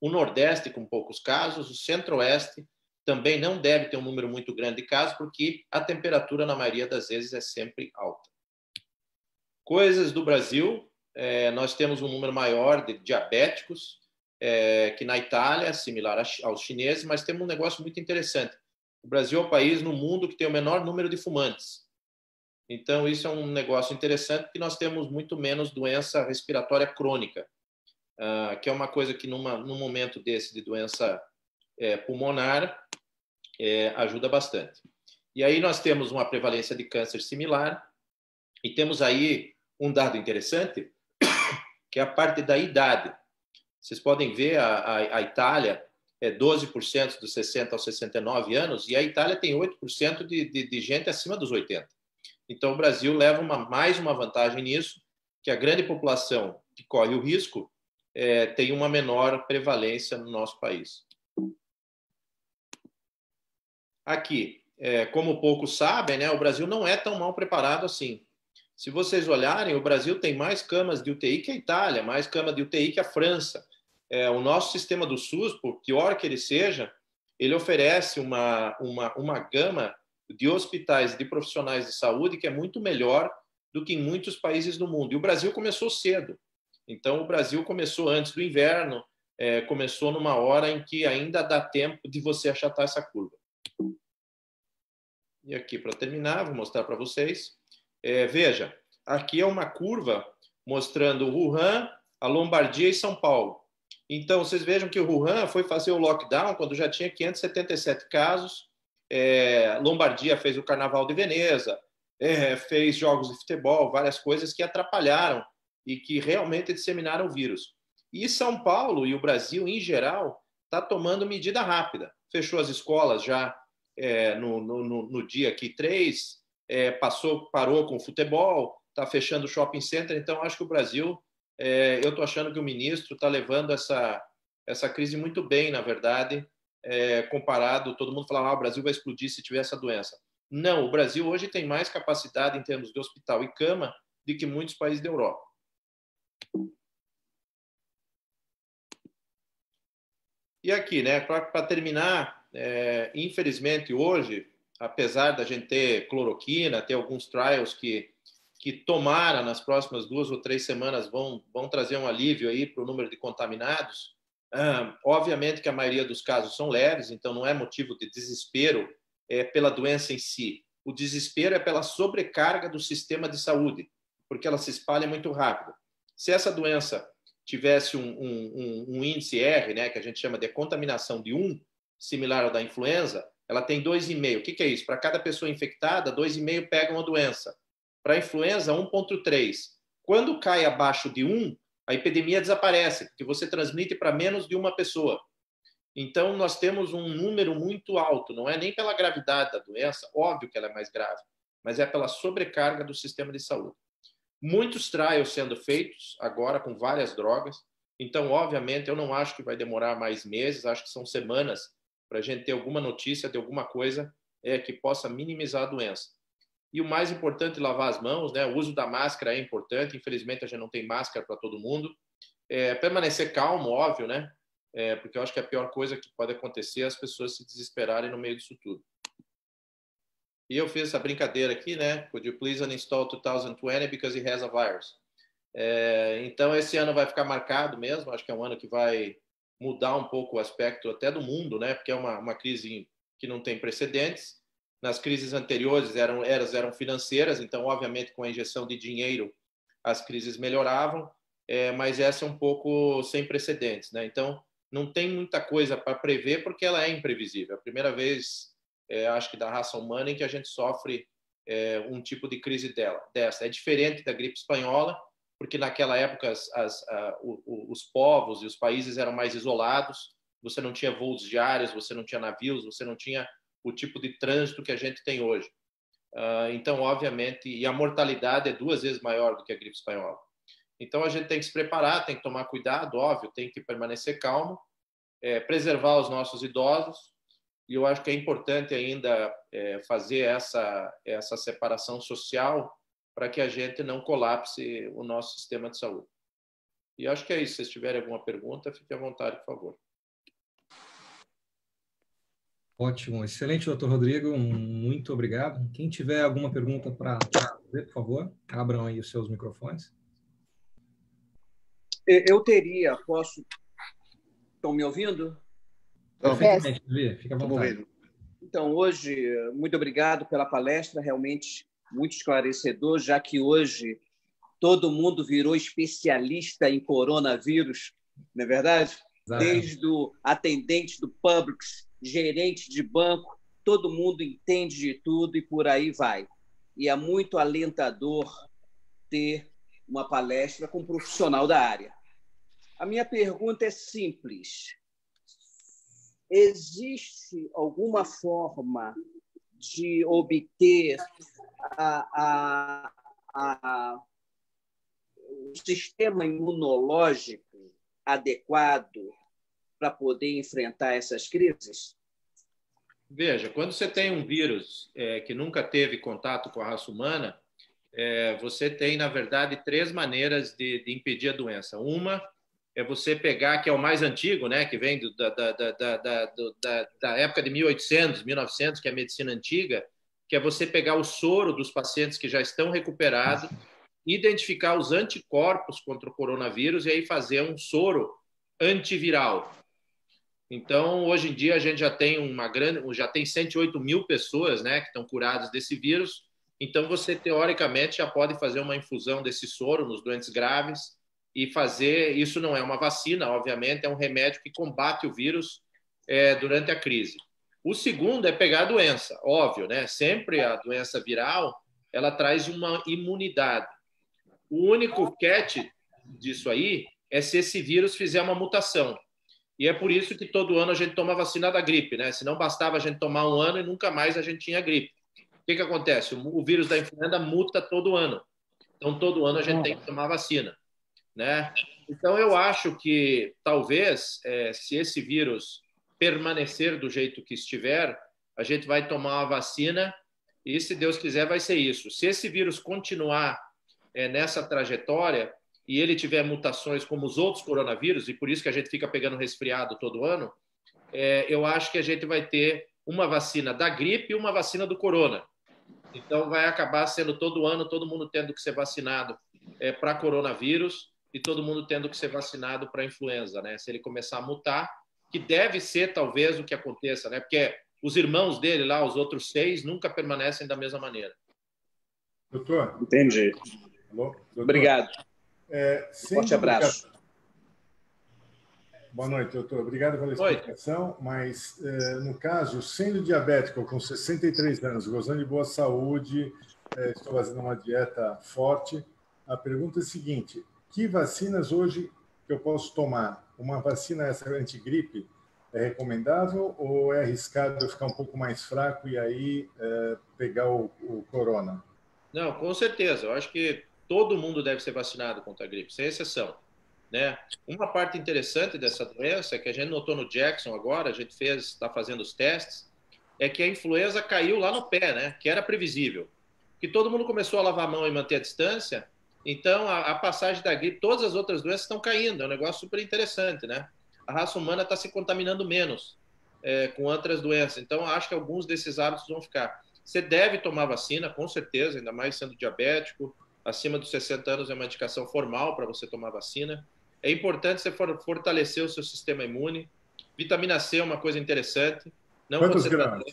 O Nordeste com poucos casos. O Centro-Oeste também não deve ter um número muito grande de casos, porque a temperatura, na maioria das vezes, é sempre alta. Coisas do Brasil. Nós temos um número maior de diabéticos que na Itália, similar aos chineses, mas temos um negócio muito interessante. O Brasil é o país no mundo que tem o menor número de fumantes. Então, isso é um negócio interessante, porque nós temos muito menos doença respiratória crônica, que é uma coisa que num momento desse de doença pulmonar ajuda bastante. E aí nós temos uma prevalência de câncer similar e temos aí um dado interessante, que é a parte da idade. Vocês podem ver, a Itália é 12% dos 60 aos 69 anos e a Itália tem 8% de gente acima dos 80. Então, o Brasil leva mais uma vantagem nisso, que a grande população que corre o risco tem uma menor prevalência no nosso país. Aqui, como poucos sabem, né, o Brasil não é tão mal preparado assim. Se vocês olharem, o Brasil tem mais camas de UTI que a Itália, mais camas de UTI que a França. O nosso sistema do SUS, por pior que ele seja, ele oferece uma gama de hospitais, de profissionais de saúde que é muito melhor do que em muitos países do mundo. E o Brasil começou cedo. Então, o Brasil começou antes do inverno, começou numa hora em que ainda dá tempo de você achatar essa curva. E aqui, para terminar, vou mostrar para vocês. Veja, aqui é uma curva mostrando Wuhan, a Lombardia e São Paulo. Então, vocês vejam que o Wuhan foi fazer o lockdown quando já tinha 577 casos Lombardia fez o Carnaval de Veneza, fez jogos de futebol, várias coisas que atrapalharam e que realmente disseminaram o vírus. E São Paulo e o Brasil, em geral, está tomando medida rápida. Fechou as escolas já no dia aqui 3, parou com o futebol, está fechando o shopping center. Então, acho que o Brasil, eu estou achando que o ministro está levando essa crise muito bem, na verdade, comparado, todo mundo falava, o Brasil vai explodir se tiver essa doença. Não, o Brasil hoje tem mais capacidade em termos de hospital e cama do que muitos países da Europa. E aqui, né, para terminar, infelizmente hoje, apesar da gente ter cloroquina, ter alguns trials que tomara nas próximas 2 ou 3 semanas vão trazer um alívio aí para o número de contaminados, obviamente que a maioria dos casos são leves, então não é motivo de desespero pela doença em si. O desespero é pela sobrecarga do sistema de saúde, porque ela se espalha muito rápido. Se essa doença tivesse um índice R, né, que a gente chama de contaminação de 1, similar ao da influenza, ela tem 2,5. O que é isso? Para cada pessoa infectada, 2,5 pegam a doença. Para a influenza, 1,3. Quando cai abaixo de 1, a epidemia desaparece, porque você transmite para menos de uma pessoa. Então, nós temos um número muito alto, não é nem pela gravidade da doença, óbvio que ela é mais grave, mas é pela sobrecarga do sistema de saúde. Muitos trials sendo feitos agora com várias drogas. Então, obviamente, eu não acho que vai demorar mais meses, acho que são semanas para a gente ter alguma notícia de alguma coisa que possa minimizar a doença. E o mais importante, lavar as mãos, né? O uso da máscara é importante. Infelizmente, a gente não tem máscara para todo mundo. Permanecer calmo, óbvio, né? Porque eu acho que a pior coisa que pode acontecer é as pessoas se desesperarem no meio disso tudo. E eu fiz essa brincadeira aqui, né? Could you please uninstall 2020 because it has a virus? Então, esse ano vai ficar marcado mesmo. Acho que é um ano que vai mudar um pouco o aspecto até do mundo, né? Porque é uma crise que não tem precedentes. Nas crises anteriores eram financeiras, então, obviamente, com a injeção de dinheiro, as crises melhoravam, mas essa é um pouco sem precedentes, né? Então, não tem muita coisa para prever, porque ela é imprevisível. É a primeira vez, acho que da raça humana, em que a gente sofre um tipo de crise dessa. É diferente da gripe espanhola, porque naquela época os povos e os países eram mais isolados, você não tinha voos diários, você não tinha navios, você não tinha o tipo de trânsito que a gente tem hoje. Então, obviamente, e a mortalidade é 2 vezes maior do que a gripe espanhola. Então, a gente tem que se preparar, tem que tomar cuidado, óbvio, tem que permanecer calmo, preservar os nossos idosos, e eu acho que é importante ainda fazer essa separação social para que a gente não colapse o nosso sistema de saúde. E acho que é isso. Se vocês tiverem alguma pergunta, fique à vontade, por favor. Ótimo, excelente, doutor Rodrigo, muito obrigado. Quem tiver alguma pergunta para fazer, por favor, abram aí os seus microfones. Eu teria, posso... Estão me ouvindo? Perfeitamente, fica à vontade. Então, hoje, muito obrigado pela palestra, realmente muito esclarecedor, já que hoje todo mundo virou especialista em coronavírus, não é verdade? Exato. Desde o atendente do Publix, gerente de banco, todo mundo entende de tudo e por aí vai. E é muito alentador ter uma palestra com um profissional da área. A minha pergunta é simples. Existe alguma forma de obter o sistema imunológico adequado para poder enfrentar essas crises? Veja, quando você tem um vírus que nunca teve contato com a raça humana, você tem, na verdade, 3 maneiras de impedir a doença. Uma é você pegar, que é o mais antigo, né, que vem da época de 1800, 1900, que é a medicina antiga, que é você pegar o soro dos pacientes que já estão recuperados, identificar os anticorpos contra o coronavírus e aí fazer um soro antiviral. Então, hoje em dia, a gente já tem já tem 108 mil pessoas, né, que estão curadas desse vírus. Então, você, teoricamente, já pode fazer uma infusão desse soro nos doentes graves e fazer... Isso não é uma vacina, obviamente, é um remédio que combate o vírus durante a crise. O segundo é pegar a doença, óbvio, né? Sempre a doença viral, ela traz uma imunidade. O único catch disso aí é se esse vírus fizer uma mutação. E é por isso que todo ano a gente toma a vacina da gripe, né? Se não bastava a gente tomar um ano e nunca mais a gente tinha gripe. O que acontece? O vírus da influenza muta todo ano. Então, todo ano a gente tem que tomar vacina, né? Então, eu acho que, talvez, se esse vírus permanecer do jeito que estiver, a gente vai tomar uma vacina e, se Deus quiser, vai ser isso. Se esse vírus continuar nessa trajetória e ele tiver mutações como os outros coronavírus, e por isso que a gente fica pegando resfriado todo ano, eu acho que a gente vai ter uma vacina da gripe e uma vacina do corona. Então, vai acabar sendo todo ano, todo mundo tendo que ser vacinado para coronavírus e todo mundo tendo que ser vacinado para influenza, né? Se ele começar a mutar, que deve ser, talvez, o que aconteça, né? Porque os irmãos dele lá, os outros 6, nunca permanecem da mesma maneira. Doutor? Entendi. Alô? Doutor? Obrigado. Forte abraço. Boa noite, doutor. Obrigado pela explicação, mas, no caso, sendo diabético com 63 anos, gozando de boa saúde, estou fazendo uma dieta forte, a pergunta é a seguinte: que vacinas hoje que eu posso tomar? Uma vacina essa antigripe é recomendável ou é arriscado eu ficar um pouco mais fraco e aí pegar o corona? Não, com certeza. Eu acho que todo mundo deve ser vacinado contra a gripe, sem exceção, né? Uma parte interessante dessa doença é que a gente notou no Jackson agora, a gente está fazendo os testes, é que a influenza caiu lá no pé, né? Que era previsível. Que todo mundo começou a lavar a mão e manter a distância, então a passagem da gripe, todas as outras doenças estão caindo, é um negócio super interessante, né? A raça humana está se contaminando menos com outras doenças, então acho que alguns desses hábitos vão ficar. Você deve tomar vacina, com certeza, ainda mais sendo diabético, acima dos 60 anos é uma indicação formal para você tomar vacina. É importante você fortalecer o seu sistema imune. Vitamina C é uma coisa interessante. Não quantos gramas?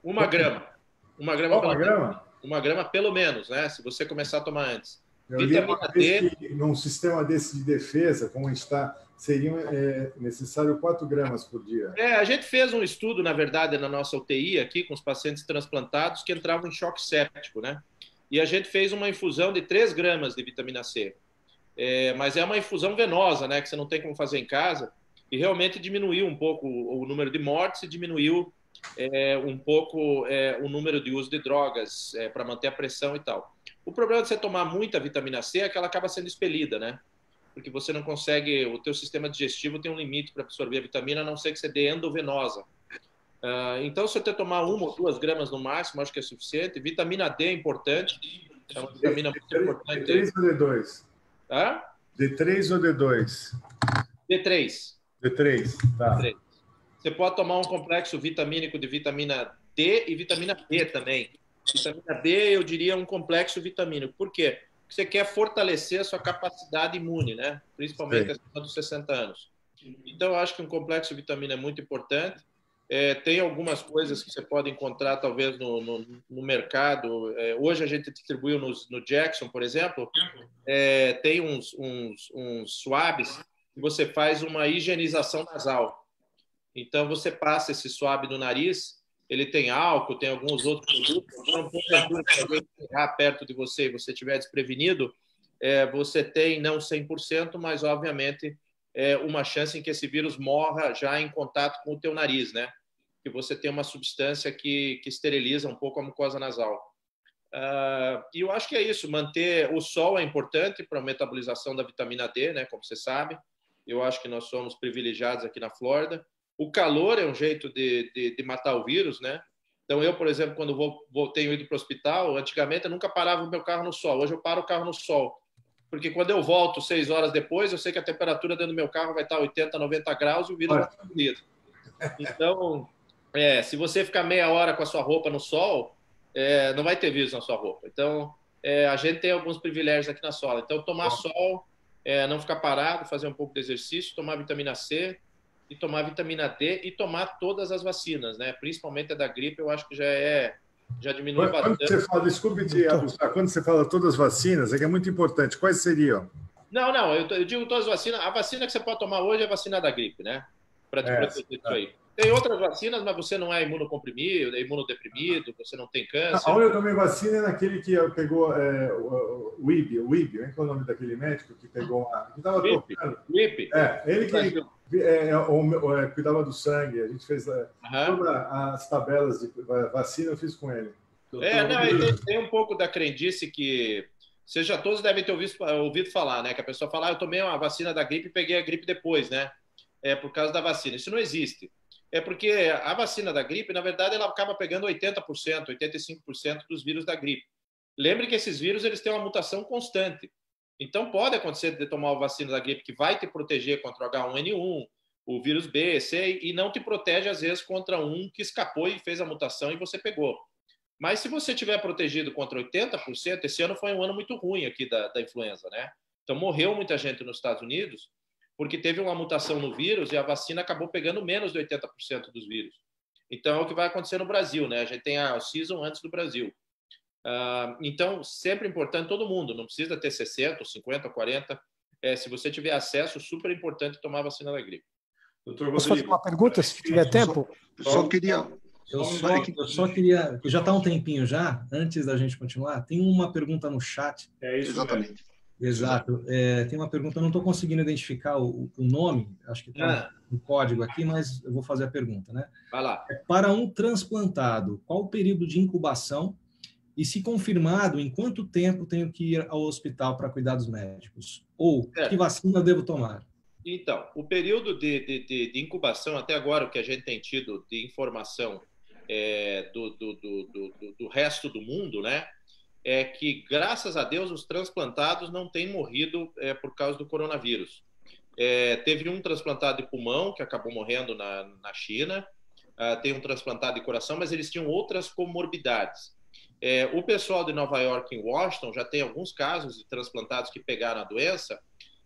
1 grama. 1 grama, pelo menos. 1 grama pelo menos, né? Se você começar a tomar antes. Eu li uma vez que num sistema desse de defesa, como está, seria necessário 4 gramas por dia. A gente fez um estudo, na verdade, na nossa UTI aqui, com os pacientes transplantados que entravam em choque séptico, né? E a gente fez uma infusão de 3 gramas de vitamina C. Mas é uma infusão venosa, né? Que você não tem como fazer em casa. E realmente diminuiu um pouco o número de mortes e diminuiu um pouco o número de uso de drogas para manter a pressão e tal. O problema de você tomar muita vitamina C é que ela acaba sendo expelida, né? Porque você não consegue, o teu sistema digestivo tem um limite para absorver a vitamina, a não ser que você dê endovenosa. Então, se você tomar 1 ou 2 gramas no máximo, acho que é suficiente. Vitamina D é importante, é uma vitamina muito importante. D3 ou D2? Hã? D3 ou D2? D3. D3, tá. D3. Você pode tomar um complexo vitamínico de vitamina D e vitamina B também. Vitamina D, eu diria, um complexo vitamínico. Por quê? Porque você quer fortalecer a sua capacidade imune, né? Principalmente acima dos 60 anos. Então, eu acho que um complexo vitamina é muito importante. Tem algumas coisas que você pode encontrar, talvez, no mercado. Hoje a gente distribuiu no Jackson, por exemplo, tem uns swabs que você faz uma higienização nasal. Então, você passa esse swab no nariz, ele tem álcool, tem alguns outros produtos. Então, porventura, se alguém chegar perto de você e você estiver desprevenido, você tem, não 100%, mas, obviamente, uma chance em que esse vírus morra já em contato com o teu nariz, né? Que você tem uma substância que esteriliza um pouco a mucosa nasal. E eu acho que é isso, manter o sol é importante para a metabolização da vitamina D, né? Como você sabe, eu acho que nós somos privilegiados aqui na Flórida. O calor é um jeito de matar o vírus, né? Então, eu, por exemplo, quando tenho ido para o hospital, antigamente eu nunca parava o meu carro no sol. Hoje eu paro o carro no sol. Porque quando eu volto 6 horas depois, eu sei que a temperatura dentro do meu carro vai estar 80, 90 graus e o vírus vai estar bonito. Então, se você ficar meia hora com a sua roupa no sol, não vai ter vírus na sua roupa. Então, a gente tem alguns privilégios aqui na sola. Então, tomar sol, não ficar parado, fazer um pouco de exercício, tomar vitamina C, e tomar vitamina D e tomar todas as vacinas, né? Principalmente a da gripe, eu acho que já diminui bastante. Quando você fala, desculpe te abusar, quando você fala todas as vacinas, é muito importante. Quais seriam? Não, eu digo todas as vacinas. A vacina que você pode tomar hoje é a vacina da gripe, né? Para te proteger disso aí. Tem outras vacinas, mas você não é imunocomprimido, é imunodeprimido, você não tem câncer. A única também vacina é naquele que pegou o IB, qual é o nome daquele médico que pegou que estava tocando? WIP. Ele que cuidava do sangue, a gente fez todas as tabelas de vacina, eu fiz com ele. Tem um pouco da crendice que vocês já todos devem ter ouvido falar, né? Que a pessoa fala, eu tomei uma vacina da gripe e peguei a gripe depois, né? É por causa da vacina. Isso não existe. É porque a vacina da gripe, na verdade, ela acaba pegando 80%, 85% dos vírus da gripe. Lembre que esses vírus eles têm uma mutação constante. Então, pode acontecer de tomar a vacina da gripe que vai te proteger contra o H1N1, o vírus B, C, e não te protege, às vezes, contra um que escapou e fez a mutação e você pegou. Mas se você tiver protegido contra 80%, esse ano foi um ano muito ruim aqui da influenza, né? Então, morreu muita gente nos Estados Unidos porque teve uma mutação no vírus e a vacina acabou pegando menos de 80% dos vírus. Então, é o que vai acontecer no Brasil, né? A gente tem a season antes do Brasil. Então, sempre importante todo mundo, não precisa ter 60, 50, 40. Se você tiver acesso, super importante tomar a vacina da gripe. Doutor, posso fazer uma pergunta, se tiver tempo? Eu só queria... Já está um tempinho já, antes da gente continuar, tem uma pergunta no chat. Exatamente. Exato. Tem uma pergunta, eu não estou conseguindo identificar o nome, acho que está no código aqui, mas eu vou fazer a pergunta, né? Vai lá. Para um transplantado, qual o período de incubação e, se confirmado, em quanto tempo tenho que ir ao hospital para cuidados médicos? Ou que vacina eu devo tomar? Então, o período de incubação, até agora, o que a gente tem tido de informação do resto do mundo, né? É que, graças a Deus, os transplantados não têm morrido por causa do coronavírus. Teve um transplantado de pulmão que acabou morrendo na China, tem um transplantado de coração, mas eles tinham outras comorbidades. O pessoal de Nova York e Washington já tem alguns casos de transplantados que pegaram a doença,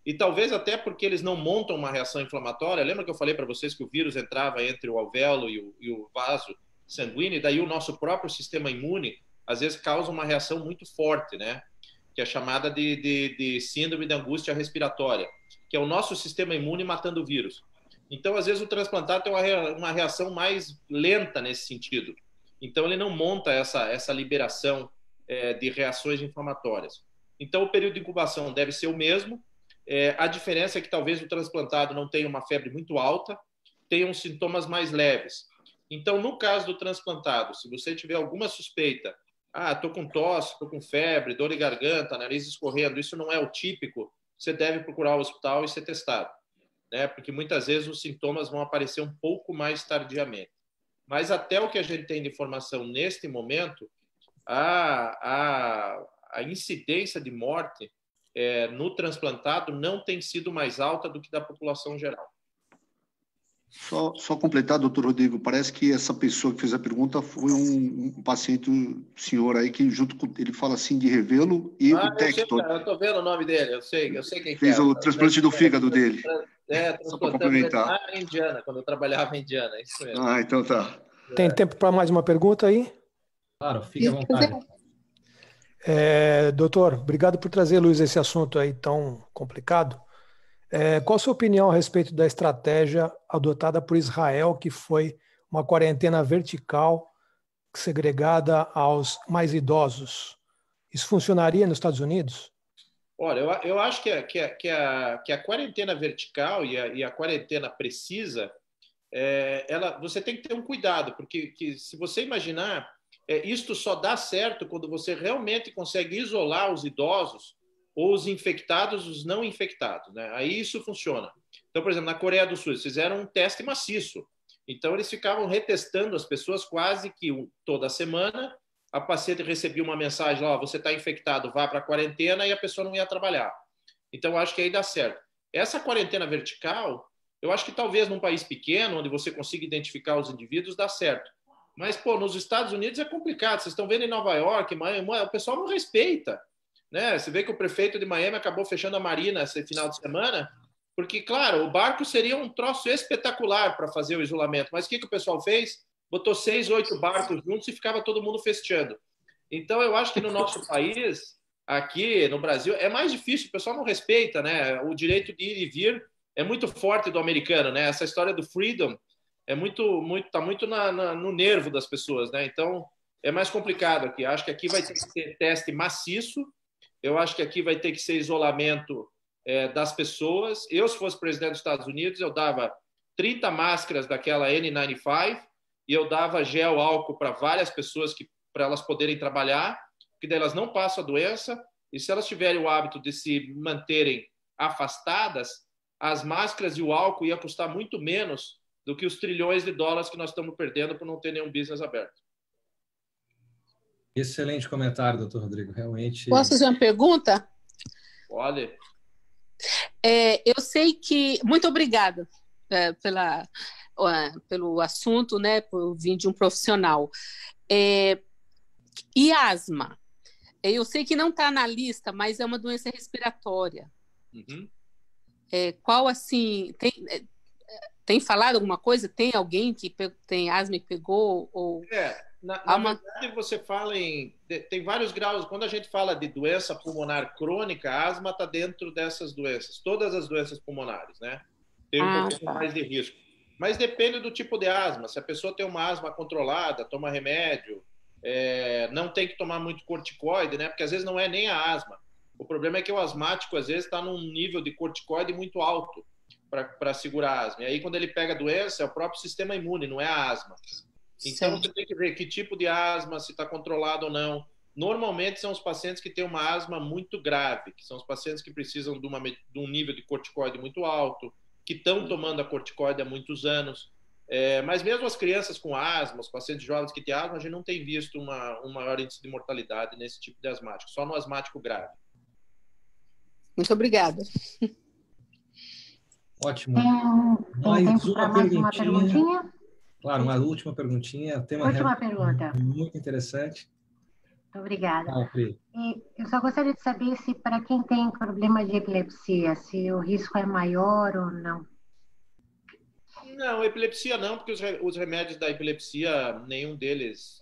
e talvez até porque eles não montam uma reação inflamatória. Lembra que eu falei para vocês que o vírus entrava entre o alvéolo e o vaso sanguíneo, e daí o nosso próprio sistema imune às vezes causa uma reação muito forte, né? Que é chamada de síndrome de angústia respiratória, que é o nosso sistema imune matando o vírus. Então, às vezes, o transplantado tem uma reação mais lenta nesse sentido. Então, ele não monta essa liberação de reações inflamatórias. Então, o período de incubação deve ser o mesmo. A diferença é que talvez o transplantado não tenha uma febre muito alta, tenha uns sintomas mais leves. Então, no caso do transplantado, se você tiver alguma suspeita, estou com tosse, estou com febre, dor de garganta, nariz escorrendo, isso não é o típico, você deve procurar o hospital e ser testado, né? Porque muitas vezes os sintomas vão aparecer um pouco mais tardiamente. Mas até o que a gente tem de informação neste momento, a incidência de morte no transplantado não tem sido mais alta do que da população geral. Só completar, doutor Rodrigo, parece que essa pessoa que fez a pergunta foi um paciente, senhor aí, que junto com ele fala assim de Revelo e o Tecton. Eu estou vendo o nome dele, eu sei quem fez o transplante do fígado dele. Só para complementar. Em Indiana, quando eu trabalhava em Indiana, isso mesmo. Então tá. Tem tempo para mais uma pergunta aí? Claro, fique à vontade. Doutor, obrigado por trazer à luz esse assunto aí tão complicado. Qual a sua opinião a respeito da estratégia adotada por Israel, que foi uma quarentena vertical segregada aos mais idosos? Isso funcionaria nos Estados Unidos? Olha, eu acho que a quarentena vertical e a quarentena precisa, você tem que ter um cuidado, porque se você imaginar, isto só dá certo quando você realmente consegue isolar os idosos ou os infectados, os não infectados, né? Aí isso funciona. Então, por exemplo, na Coreia do Sul, eles fizeram um teste maciço. Então, eles ficavam retestando as pessoas quase que toda semana. A paciente recebia uma mensagem, você está infectado, vá para a quarentena, e a pessoa não ia trabalhar. Então, eu acho que aí dá certo. Essa quarentena vertical, eu acho que talvez num país pequeno, onde você consiga identificar os indivíduos, dá certo. Mas, nos Estados Unidos é complicado. Vocês estão vendo em Nova York, o pessoal não respeita. Né? Você vê que o prefeito de Miami acabou fechando a marina esse final de semana, porque, claro, o barco seria um troço espetacular para fazer o isolamento, mas o que o pessoal fez? Botou 6, 8 barcos juntos e ficava todo mundo festeando. Então, eu acho que no nosso país, aqui no Brasil, é mais difícil, o pessoal não respeita, né? O direito de ir e vir é muito forte do americano, né? Essa história do freedom, tá muito no nervo das pessoas, né? Então, é mais complicado aqui. Acho que aqui vai ter que ter teste maciço, eu acho que aqui vai ter que ser isolamento das pessoas. Eu, se fosse presidente dos Estados Unidos, eu dava 30 máscaras daquela N95 e eu dava gel, álcool para várias pessoas para elas poderem trabalhar, porque daí elas não passam a doença, e se elas tiverem o hábito de se manterem afastadas, as máscaras e o álcool ia custar muito menos do que os trilhões de dólares que nós estamos perdendo por não ter nenhum business aberto. Excelente comentário, doutor Rodrigo. Realmente... Posso fazer uma pergunta? Olha. Eu sei que... Muito obrigada pelo assunto, né, por vir de um profissional. E asma? Eu sei que não está na lista, mas é uma doença respiratória. Uhum. Qual, assim... Tem falado alguma coisa? Tem alguém que tem asma e pegou? Ou... Na verdade, você fala tem vários graus. Quando a gente fala de doença pulmonar crônica, a asma está dentro dessas doenças. Todas as doenças pulmonares, né? Tem um pouquinho mais de risco. Mas depende do tipo de asma. Se a pessoa tem uma asma controlada, toma remédio, não tem que tomar muito corticoide, né? Porque às vezes não é nem a asma. O problema é que o asmático, às vezes, está num nível de corticoide muito alto para segurar a asma. E aí, quando ele pega a doença, é o próprio sistema imune, não é a asma. Então, você tem que ver que tipo de asma, se está controlado ou não. Normalmente, são os pacientes que têm uma asma muito grave, que são os pacientes que precisam de um nível de corticoide muito alto, que estão tomando a corticoide há muitos anos. Mas mesmo as crianças com asma, os pacientes jovens que têm asma, a gente não tem visto um maior índice de mortalidade nesse tipo de asmático, só no asmático grave. Muito obrigada. Ótimo. Mais uma perguntinha? Claro, uma última perguntinha. Última pergunta. Muito interessante. Muito obrigada. Pri. Eu só gostaria de saber se para quem tem problema de epilepsia, se o risco é maior ou não. Não, epilepsia não, porque os remédios da epilepsia, nenhum deles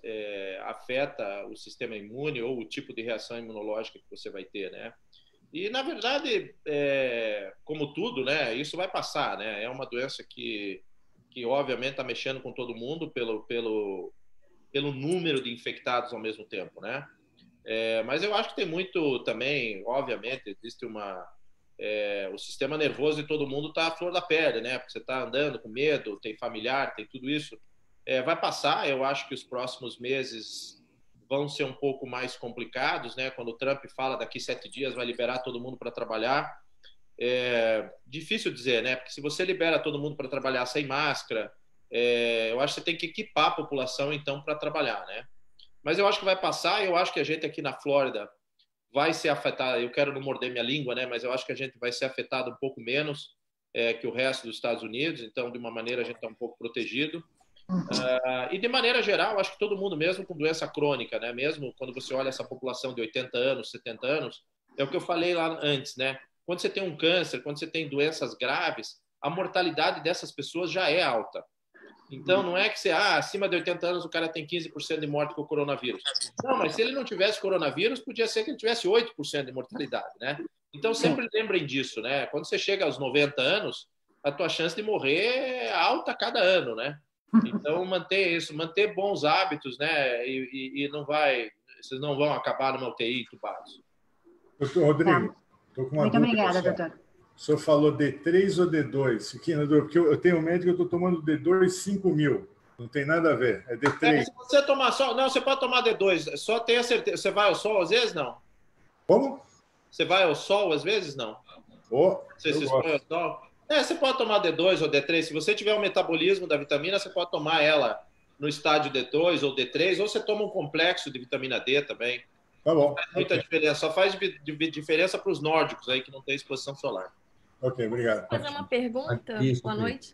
afeta o sistema imune ou o tipo de reação imunológica que você vai ter, né? E, na verdade, como tudo, né, isso vai passar, né? É uma doença que obviamente, está mexendo com todo mundo pelo número de infectados ao mesmo tempo, né? Mas eu acho que tem muito também, obviamente, existe o sistema nervoso de todo mundo está à flor da pele, né? Porque você está andando com medo, tem familiar, tem tudo isso. Vai passar, eu acho que os próximos meses vão ser um pouco mais complicados, né? Quando o Trump fala daqui 7 dias vai liberar todo mundo para trabalhar, difícil dizer, né? Porque se você libera todo mundo para trabalhar sem máscara, eu acho que você tem que equipar a população então para trabalhar, né? Mas eu acho que vai passar. Eu acho que a gente aqui na Flórida vai ser afetado. Eu quero não morder minha língua, né? Mas eu acho que a gente vai ser afetado um pouco menos que o resto dos Estados Unidos. Então, de uma maneira, a gente está um pouco protegido. E de maneira geral, acho que todo mundo, mesmo com doença crônica, né? Mesmo quando você olha essa população de 80 anos, 70 anos, é o que eu falei lá antes, né? Quando você tem um câncer, quando você tem doenças graves, a mortalidade dessas pessoas já é alta. Então, não é que você, acima de 80 anos, o cara tem 15% de morte com o coronavírus. Não, mas se ele não tivesse coronavírus, podia ser que ele tivesse 8% de mortalidade, né? Então, sempre lembrem disso, né? Quando você chega aos 90 anos, a tua chance de morrer é alta a cada ano, né? Então, manter isso, manter bons hábitos, né? E vocês não vão acabar numa UTI entubados. Doutor Rodrigo, estou com uma Muito dúvida. obrigada, doutor. O senhor falou D3 ou D2? Porque eu tenho um médico, eu estou tomando D2 5.000. Não tem nada a ver, é D3. Se você tomar só... Não, você pode tomar D2, só tenha certeza. Você vai ao sol às vezes, não? Como? Você vai ao sol às vezes, não? Você se expõe ao sol? Você pode tomar D2 ou D3. Se você tiver um metabolismo da vitamina, você pode tomar ela no estádio D2 ou D3, ou você toma um complexo de vitamina D também. Tá bom. Não faz muita diferença. Só faz diferença para os nórdicos aí que não tem exposição solar. Ok, obrigado. Vou fazer uma pergunta. Boa noite.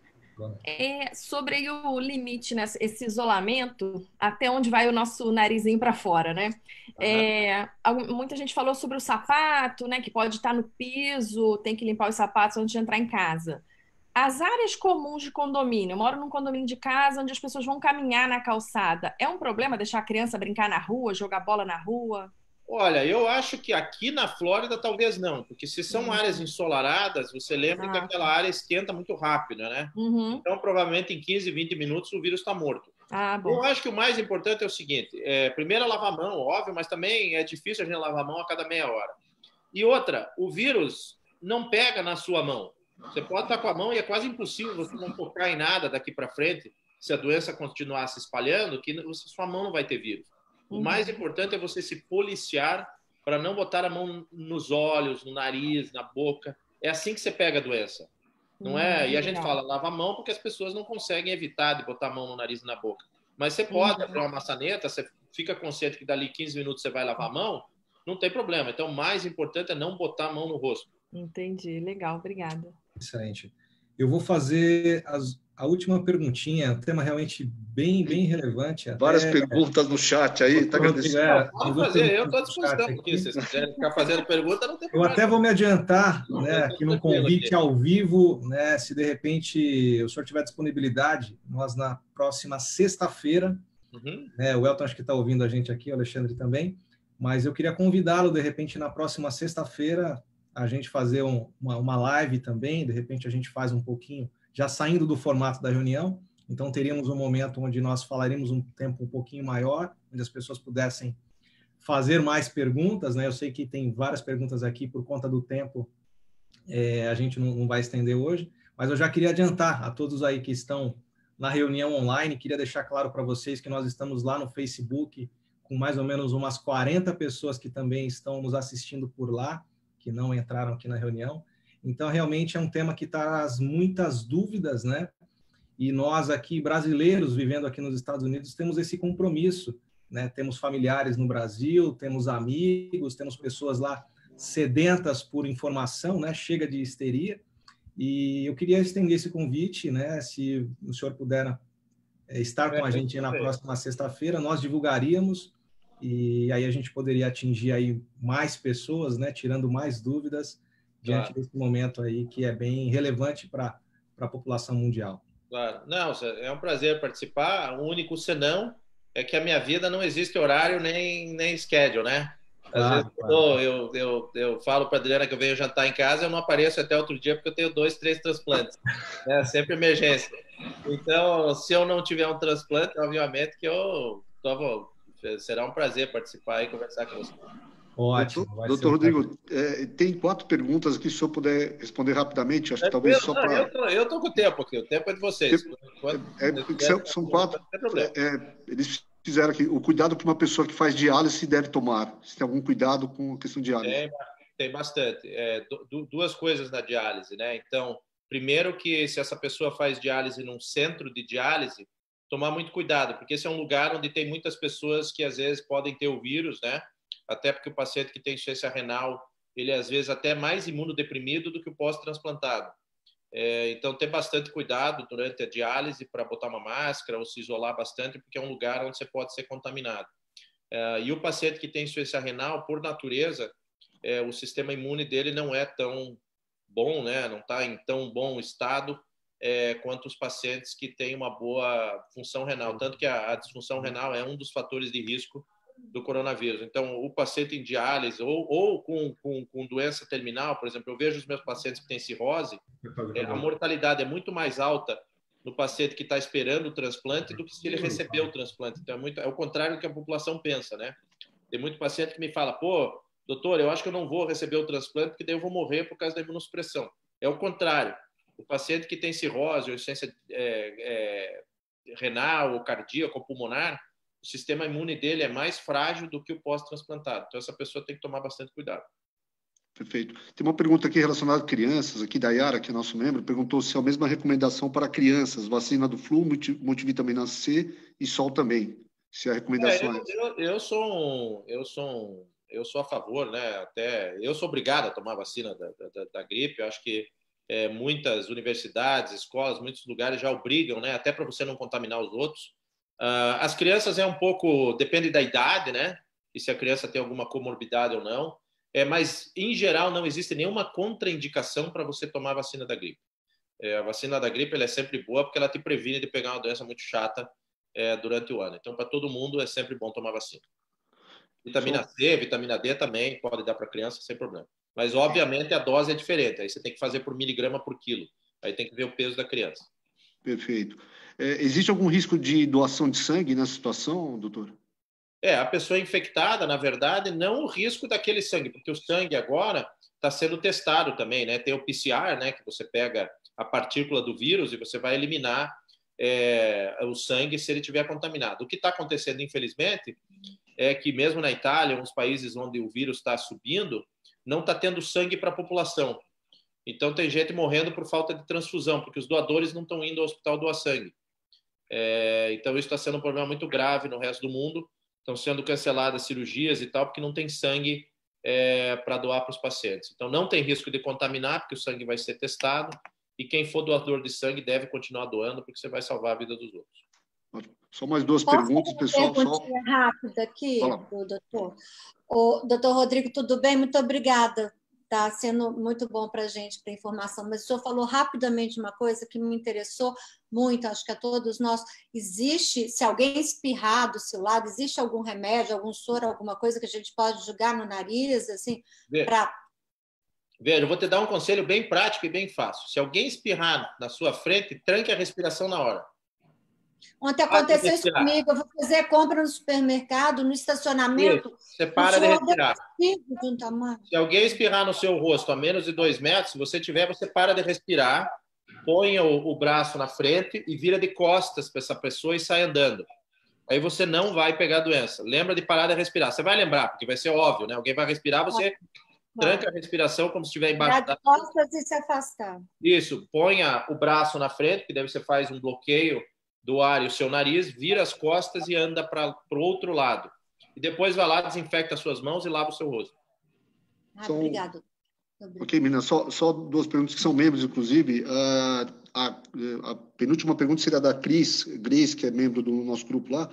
Sobre o limite, né? Esse isolamento, até onde vai o nosso narizinho para fora, né? Muita gente falou sobre o sapato, né? Que pode estar no piso, tem que limpar os sapatos antes de entrar em casa. As áreas comuns de condomínio, eu moro num condomínio de casa onde as pessoas vão caminhar na calçada. É um problema deixar a criança brincar na rua, jogar bola na rua? Olha, eu acho que aqui na Flórida talvez não, porque se são áreas ensolaradas, você lembra que aquela área esquenta muito rápido, né? Então, provavelmente em 15, 20 minutos o vírus está morto. Eu acho que o mais importante é o seguinte, primeiro lavar a mão, óbvio, mas também é difícil a gente lavar a mão a cada meia hora. E outra, o vírus não pega na sua mão. Você pode estar com a mão e é quase impossível você não tocar em nada daqui para frente, se a doença continuar se espalhando, que sua mão não vai ter vírus. O mais importante é você se policiar para não botar a mão nos olhos, no nariz, na boca. É assim que você pega a doença. Não é? E a gente fala, lava a mão porque as pessoas não conseguem evitar de botar a mão no nariz e na boca. Mas você pode abrir uma maçaneta, você fica consciente que dali 15 minutos você vai lavar a mão, não tem problema. Então, o mais importante é não botar a mão no rosto. Entendi. Legal, obrigada. Excelente. Eu vou fazer a última perguntinha, um tema realmente bem relevante. Várias perguntas no chat aí. Tá Vamos fazer, eu estou à disposição aqui. Se vocês quiserem ficar fazendo pergunta, não tem problema. Eu até vou me adiantar, né, aqui no convite ao vivo, né, se de repente o senhor tiver disponibilidade, nós na próxima sexta-feira, né, o Elton acho que está ouvindo a gente aqui, o Alexandre também, mas eu queria convidá-lo, de repente, na próxima sexta-feira, a gente fazer uma live também, de repente a gente faz um pouquinho, já saindo do formato da reunião, então teríamos um momento onde nós falaríamos um tempo um pouquinho maior, onde as pessoas pudessem fazer mais perguntas, né? Eu sei que tem várias perguntas aqui por conta do tempo, a gente não vai estender hoje, mas eu já queria adiantar a todos aí que estão na reunião online, queria deixar claro para vocês que nós estamos lá no Facebook, com mais ou menos umas 40 pessoas que também estão nos assistindo por lá, que não entraram aqui na reunião. Então, realmente é um tema que traz muitas dúvidas, né? E nós aqui, brasileiros, vivendo aqui nos Estados Unidos, temos esse compromisso, né? Temos familiares no Brasil, temos amigos, temos pessoas lá sedentas por informação, né? Chega de histeria. E eu queria estender esse convite, né? Se o senhor puder estar com a gente na próxima sexta-feira, nós divulgaríamos e aí a gente poderia atingir aí mais pessoas, né, tirando mais dúvidas diante desse momento aí que é bem relevante para a população mundial. Claro. Não, é um prazer participar. O único senão é que a minha vida não existe horário nem schedule, né? Às vezes eu falo para a Adriana que eu venho jantar em casa, eu não apareço até outro dia porque eu tenho 2, 3 transplantes. É sempre emergência. Então, se eu não tiver um transplante, obviamente que será um prazer participar e conversar com você. Ótimo. Doutor Rodrigo, tem 4 perguntas aqui, se o senhor puder responder rapidamente, acho que talvez só para... Eu estou com o tempo aqui, o tempo é de vocês. São 4. Eles fizeram aqui, o cuidado que uma pessoa que faz diálise deve tomar. Se tem algum cuidado com a questão de diálise? Tem bastante. Duas coisas na diálise, né? Então, primeiro que se essa pessoa faz diálise num centro de diálise, tomar muito cuidado, porque esse é um lugar onde tem muitas pessoas que às vezes podem ter o vírus, né? Até porque o paciente que tem insuficiência renal, ele às vezes até é mais imunodeprimido do que o pós-transplantado. Então, ter bastante cuidado durante a diálise para botar uma máscara ou se isolar bastante, porque é um lugar onde você pode ser contaminado. E o paciente que tem insuficiência renal, por natureza, o sistema imune dele não é tão bom, né? Não está em tão bom estado quanto os pacientes que têm uma boa função renal. Tanto que a disfunção renal é um dos fatores de risco do coronavírus. Então, o paciente em diálise ou com doença terminal, por exemplo, eu vejo os meus pacientes que têm cirrose, a mortalidade é muito mais alta no paciente que está esperando o transplante do que se ele recebeu o transplante. Então, é o contrário do que a população pensa, né? Tem muito paciente que me fala, pô, doutor, eu acho que eu não vou receber o transplante porque daí eu vou morrer por causa da imunossupressão. É o contrário. O paciente que tem cirrose ou insuficiência renal ou cardíaca ou pulmonar, o sistema imune dele é mais frágil do que o pós-transplantado. Então, essa pessoa tem que tomar bastante cuidado. Perfeito. Tem uma pergunta aqui relacionada a crianças, aqui da Yara, que é nosso membro, perguntou se é a mesma recomendação para crianças, vacina do flu, multivitamina C e sol também. Se a recomendação eu sou a favor, né? Até eu sou obrigado a tomar vacina da gripe. Eu acho que muitas universidades, escolas, muitos lugares já obrigam, né? Até para você não contaminar os outros. As crianças um pouco, depende da idade, né? E se a criança tem alguma comorbidade ou não. Mas, em geral, não existe nenhuma contraindicação para você tomar a vacina da gripe. A vacina da gripe ela é sempre boa porque ela te previne de pegar uma doença muito chata durante o ano. Então, para todo mundo, é sempre bom tomar vacina. Vitamina C, vitamina D também pode dar para criança sem problema. Mas, obviamente, a dose é diferente. Aí você tem que fazer por miligrama por quilo. Aí tem que ver o peso da criança. Perfeito. Existe algum risco de doação de sangue nessa situação, doutor? A pessoa infectada, na verdade, não o risco daquele sangue, porque o sangue agora está sendo testado também, né? Tem o PCR, né? Que você pega a partícula do vírus e você vai eliminar o sangue se ele estiver contaminado. O que está acontecendo, infelizmente, é que mesmo na Itália, uns países onde o vírus está subindo, não está tendo sangue para a população. Então, tem gente morrendo por falta de transfusão, porque os doadores não estão indo ao hospital doar sangue. Então, isso está sendo um problema muito grave no resto do mundo. Estão sendo canceladas cirurgias e tal, porque não tem sangue para doar para os pacientes. Então, não tem risco de contaminar, porque o sangue vai ser testado. E quem for doador de sangue deve continuar doando, porque você vai salvar a vida dos outros. Só mais duas perguntas, pessoal. Uma perguntinha rápida aqui, doutor. Doutor Rodrigo, tudo bem? Muito obrigada. Está sendo muito bom para a gente, para a informação. Mas o senhor falou rapidamente uma coisa que me interessou muito, acho que a todos nós. Existe, se alguém espirrar do seu lado, existe algum remédio, algum soro, alguma coisa que a gente pode jogar no nariz, assim, para... Veja, eu vou te dar um conselho bem prático e bem fácil. Se alguém espirrar na sua frente, tranque a respiração na hora. Ontem aconteceu isso comigo. Eu vou fazer compra no supermercado, no estacionamento. Isso. Você para de respirar. De um tamanho. Se alguém espirrar no seu rosto a menos de 2 metros, se você tiver, você para de respirar, põe o braço na frente e vira de costas para essa pessoa e sai andando. Aí você não vai pegar a doença. Lembra de parar de respirar. Você vai lembrar, porque vai ser óbvio, né? Alguém vai respirar, você tranca a respiração como se estiver embaixo da costas e se afastar. Isso. Ponha o braço na frente, que daí você faz um bloqueio do ar e o seu nariz, vira as costas e anda para o outro lado. E depois vai lá, desinfecta as suas mãos e lava o seu rosto. Obrigado. Ok, meninas, só duas perguntas que são membros, inclusive. A penúltima pergunta seria da Cris, Grace, que é membro do nosso grupo lá.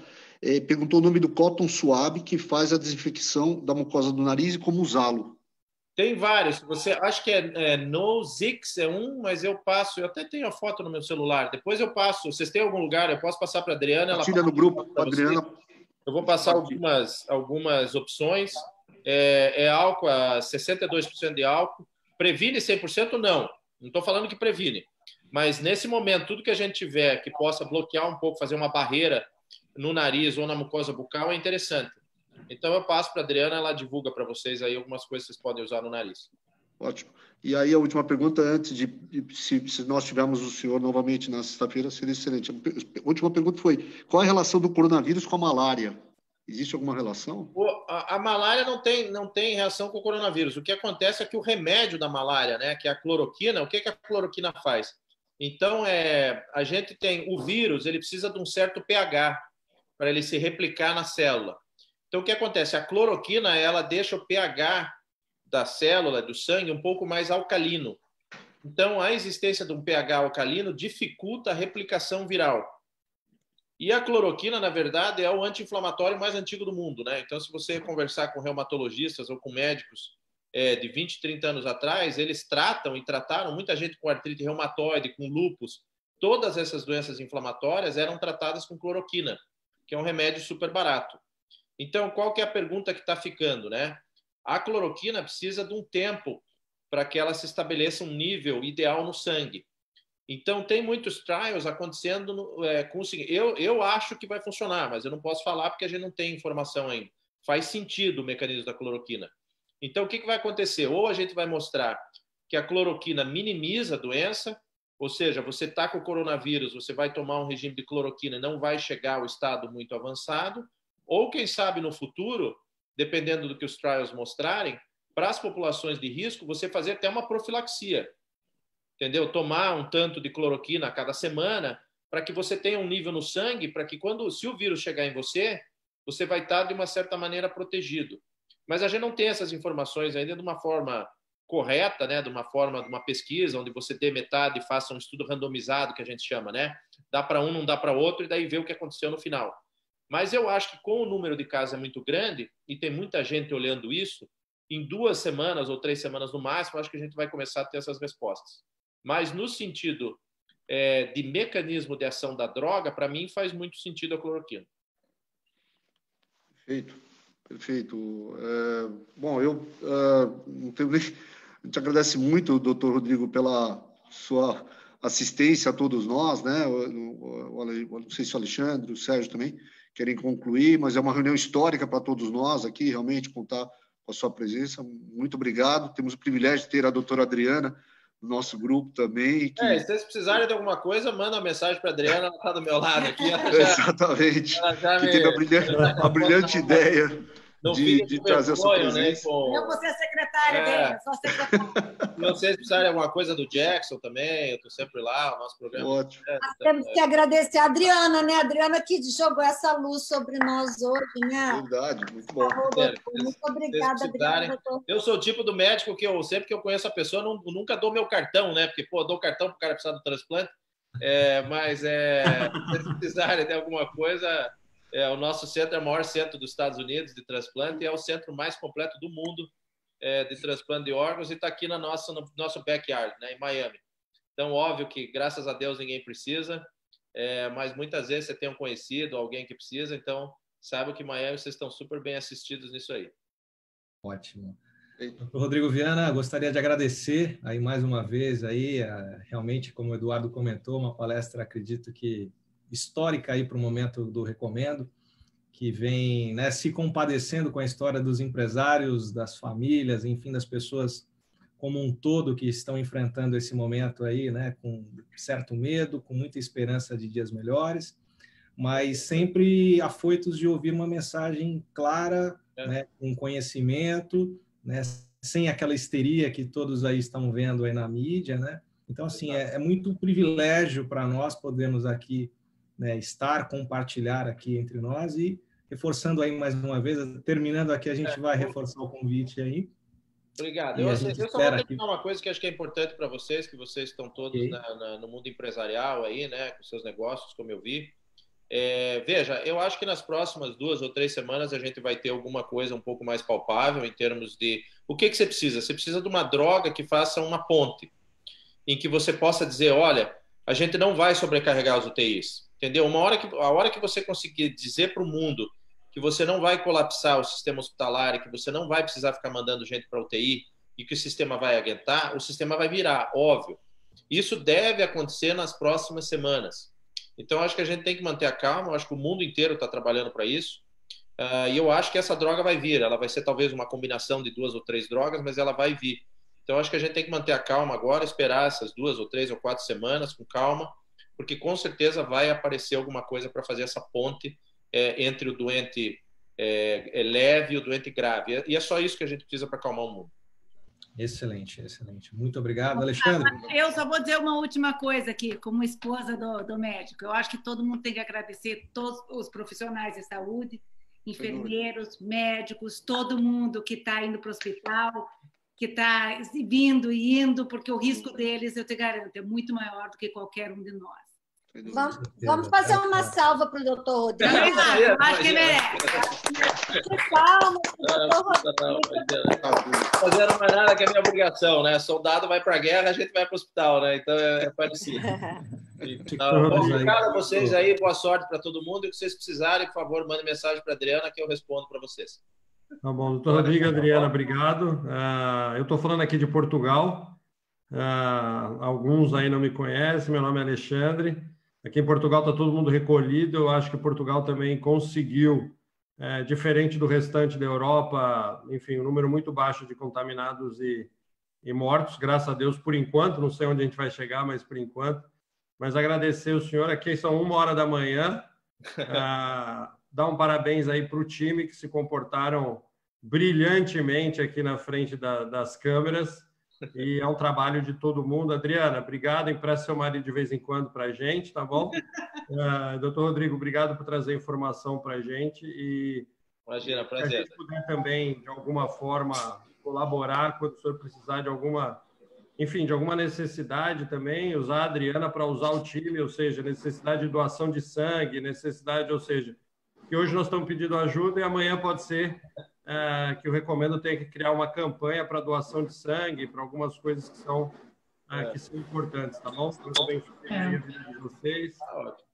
Perguntou o nome do cotton suave que faz a desinfecção da mucosa do nariz e como usá-lo. Tem vários. Você acho que Nozix é um, mas eu até tenho a foto no meu celular. Depois eu passo. Vocês têm algum lugar? Eu posso passar para a Adriana. Tira no grupo, Adriana. Eu vou passar algumas opções. É álcool a 62% de álcool. Previne 100%? Não. Não estou falando que previne. Mas nesse momento, tudo que a gente tiver que possa bloquear um pouco, fazer uma barreira no nariz ou na mucosa bucal é interessante. Então, eu passo para a Adriana, ela divulga para vocês aí algumas coisas que vocês podem usar no nariz. Ótimo. E aí, a última pergunta, antes se nós tivermos o senhor novamente na sexta-feira, seria excelente. A última pergunta foi, qual é a relação do coronavírus com a malária? Existe alguma relação? A malária não tem reação com o coronavírus. O que acontece é que o remédio da malária, né, que é a cloroquina, o que a cloroquina faz? Então, a gente tem o vírus, ele precisa de um certo pH para ele se replicar na célula. Então, o que acontece? A cloroquina, ela deixa o pH da célula, do sangue, um pouco mais alcalino. Então, a existência de um pH alcalino dificulta a replicação viral. E a cloroquina, na verdade, é o anti-inflamatório mais antigo do mundo, né? Então, se você conversar com reumatologistas ou com médicos de 20, 30 anos atrás, eles trataram muita gente com artrite reumatoide, com lúpus. Todas essas doenças inflamatórias eram tratadas com cloroquina, que é um remédio super barato. Então, qual que é a pergunta que está ficando, né? A cloroquina precisa de um tempo para que ela se estabeleça um nível ideal no sangue. Então, tem muitos trials acontecendo com o seguinte. Eu acho que vai funcionar, mas eu não posso falar porque a gente não tem informação ainda. Faz sentido o mecanismo da cloroquina. Então, o que vai acontecer? Ou a gente vai mostrar que a cloroquina minimiza a doença, ou seja, você está com o coronavírus, você vai tomar um regime de cloroquina e não vai chegar ao estado muito avançado, ou, quem sabe, no futuro, dependendo do que os trials mostrarem, para as populações de risco, você fazer até uma profilaxia. Entendeu? Tomar um tanto de cloroquina a cada semana para que você tenha um nível no sangue, para que se o vírus chegar em você, você vai estar, de uma certa maneira, protegido. Mas a gente não tem essas informações ainda de uma forma correta, né? De uma pesquisa, onde você dê metade e faça um estudo randomizado, que a gente chama, né? Dá para um, não dá para outro, e daí vê o que aconteceu no final. Mas eu acho que, com o número de casos é muito grande, e tem muita gente olhando isso, em 2 semanas ou 3 semanas no máximo, acho que a gente vai começar a ter essas respostas. Mas no sentido de mecanismo de ação da droga, para mim faz muito sentido a cloroquina. Perfeito. Perfeito. Bom, eu não tenho nem... A gente agradece muito, doutor Rodrigo, pela sua assistência a todos nós, né? Não sei se o Alexandre, o Sérgio também querem concluir, mas é uma reunião histórica para todos nós aqui, realmente, contar com a sua presença. Muito obrigado. Temos o privilégio de ter a doutora Adriana no nosso grupo também. Se vocês precisarem de alguma coisa, manda uma mensagem para a Adriana, ela está do meu lado aqui. Exatamente. Que teve a brilhante ideia de trazer essa presença. Eu vou ser a secretária dele, sou a secretária. Se vocês precisarem de alguma coisa do Jackson também, eu estou sempre lá, o nosso programa. Ótimo. Temos que agradecer a Adriana, né? A Adriana que jogou essa luz sobre nós hoje, né? Verdade, muito bom. Muito obrigada, Adriana. Eu sou o tipo do médico que sempre que eu conheço a pessoa, nunca dou meu cartão, né? Porque, dou o cartão para o cara precisar do transplante. Mas se vocês precisarem de alguma coisa... o nosso centro é o maior centro dos Estados Unidos de transplante e é o centro mais completo do mundo de transplante de órgãos e está aqui no nosso backyard, né, em Miami. Então, óbvio que, graças a Deus, ninguém precisa, mas muitas vezes você tem um conhecido, alguém que precisa, então, saiba que em Miami vocês estão super bem assistidos nisso aí. Ótimo. Rodrigo Viana, gostaria de agradecer aí mais uma vez, aí, realmente, como o Eduardo comentou, uma palestra, acredito que histórica aí para o momento do Recomendo, que vem, né, se compadecendo com a história dos empresários, das famílias, enfim, das pessoas como um todo que estão enfrentando esse momento aí, né, com certo medo, com muita esperança de dias melhores, mas sempre afoitos de ouvir uma mensagem clara, né, com conhecimento, né, sem aquela histeria que todos aí estão vendo aí na mídia, né? Então, assim, é muito privilégio para nós podermos aqui, né, estar, compartilhar aqui entre nós e reforçando aí mais uma vez, terminando aqui, a gente vai reforçar o convite aí. Obrigado. Eu só vou terminar uma coisa que acho que é importante para vocês, que vocês estão todos no mundo empresarial aí, né, com seus negócios, como eu vi. Veja, eu acho que nas próximas 2 ou 3 semanas a gente vai ter alguma coisa um pouco mais palpável em termos de... O que você precisa? Você precisa de uma droga que faça uma ponte, em que você possa dizer, olha, a gente não vai sobrecarregar os UTIs. Entendeu? A hora que você conseguir dizer para o mundo que você não vai colapsar o sistema hospitalar e que você não vai precisar ficar mandando gente para UTI e que o sistema vai aguentar, o sistema vai virar, óbvio. Isso deve acontecer nas próximas semanas. Então, acho que a gente tem que manter a calma, eu acho que o mundo inteiro está trabalhando para isso, e eu acho que essa droga vai vir. Ela vai ser talvez uma combinação de 2 ou 3 drogas, mas ela vai vir. Então, acho que a gente tem que manter a calma agora, esperar essas 2 ou 3 ou 4 semanas com calma, porque com certeza vai aparecer alguma coisa para fazer essa ponte entre o doente leve e o doente grave. E é só isso que a gente precisa para acalmar o mundo. Excelente, excelente. Muito obrigado, Alexandre. Eu só vou dizer uma última coisa aqui, como esposa do médico. Eu acho que todo mundo tem que agradecer todos os profissionais de saúde, enfermeiros, médicos, todo mundo que está indo para o hospital, que está vindo e indo, porque o risco deles, eu te garanto, é muito maior do que qualquer um de nós. Vamos fazer uma salva para o doutor Rodrigo. Acho que merece. Palmas para o doutor Rodrigo. Fazendo mais nada que é minha obrigação, né? Soldado vai para a guerra, a gente vai para o hospital, né? Então é parecido. Então, obrigado a vocês aí, boa sorte para todo mundo. E se vocês precisarem, por favor, mandem mensagem para a Adriana que eu respondo para vocês. Tá bom, doutor Rodrigo, Adriana, obrigado. Eu estou falando aqui de Portugal. Alguns aí não me conhecem, meu nome é Alexandre. Aqui em Portugal está todo mundo recolhido. Eu acho que Portugal também conseguiu, diferente do restante da Europa, enfim, um número muito baixo de contaminados e mortos, graças a Deus, por enquanto. Não sei onde a gente vai chegar, mas por enquanto. Mas agradecer o senhor. Aqui são 1h da manhã. Dar um parabéns aí para o time que se comportaram brilhantemente aqui na frente das câmeras. E é um trabalho de todo mundo. Adriana, obrigado. Empresta seu marido de vez em quando para a gente, tá bom? Doutor Rodrigo, obrigado por trazer informação para a gente. E imagina, prazer. Se a gente puder também, de alguma forma, colaborar quando o senhor precisar de alguma, enfim, de alguma necessidade também, usar a Adriana para usar o time, ou seja, necessidade de doação de sangue, necessidade, ou seja, que hoje nós estamos pedindo ajuda e amanhã pode ser que eu recomendo ter que criar uma campanha para doação de sangue, para algumas coisas que são importantes, tá bom? Deus abençoe a vida de vocês,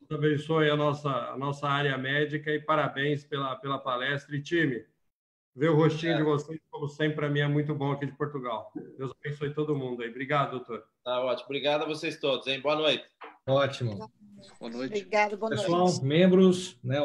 Deus abençoe a nossa área médica e parabéns pela palestra. E time, Ver o rostinho de vocês, como sempre, para mim é muito bom aqui de Portugal. Deus abençoe todo mundo aí. Obrigado, doutor. Tá ótimo. Obrigado a vocês todos, hein? Boa noite. Ótimo. Boa noite. Obrigado, boa Pessoal, noite. membros, né,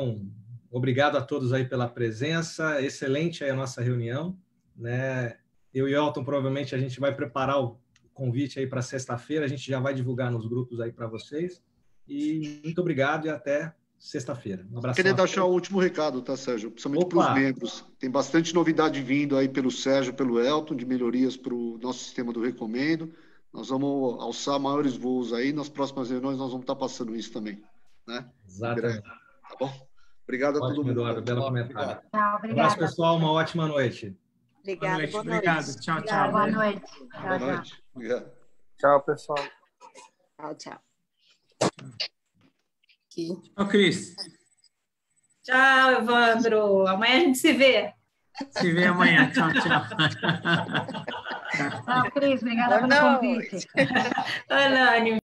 obrigado a todos aí pela presença. Excelente aí a nossa reunião, né? Eu e Elton, provavelmente, a gente vai preparar o convite aí para sexta-feira. A gente já vai divulgar nos grupos aí para vocês. E muito obrigado e até sexta-feira. Um abraço. Queria deixar o último recado, tá, Sérgio? Principalmente para os membros. Tem bastante novidade vindo aí pelo Sérgio, pelo Elton, de melhorias para o nosso sistema do Recomendo. Nós vamos alçar maiores voos aí. Nas próximas reuniões nós vamos estar passando isso também, né? Exatamente. Tá bom? Obrigado a todo mundo. Eduardo, belo comentário. Tchau, Um abraço, pessoal. Uma ótima noite. Obrigada, boa noite. Obrigado. Tchau, tchau. Boa noite. Boa noite. Obrigado. Tchau, pessoal. Tchau, tchau. Tchau, Cris. Tchau, Evandro. Amanhã a gente se vê. Se vê amanhã. Tchau, tchau. Tchau, Cris. Obrigada pelo convite. Anânimo.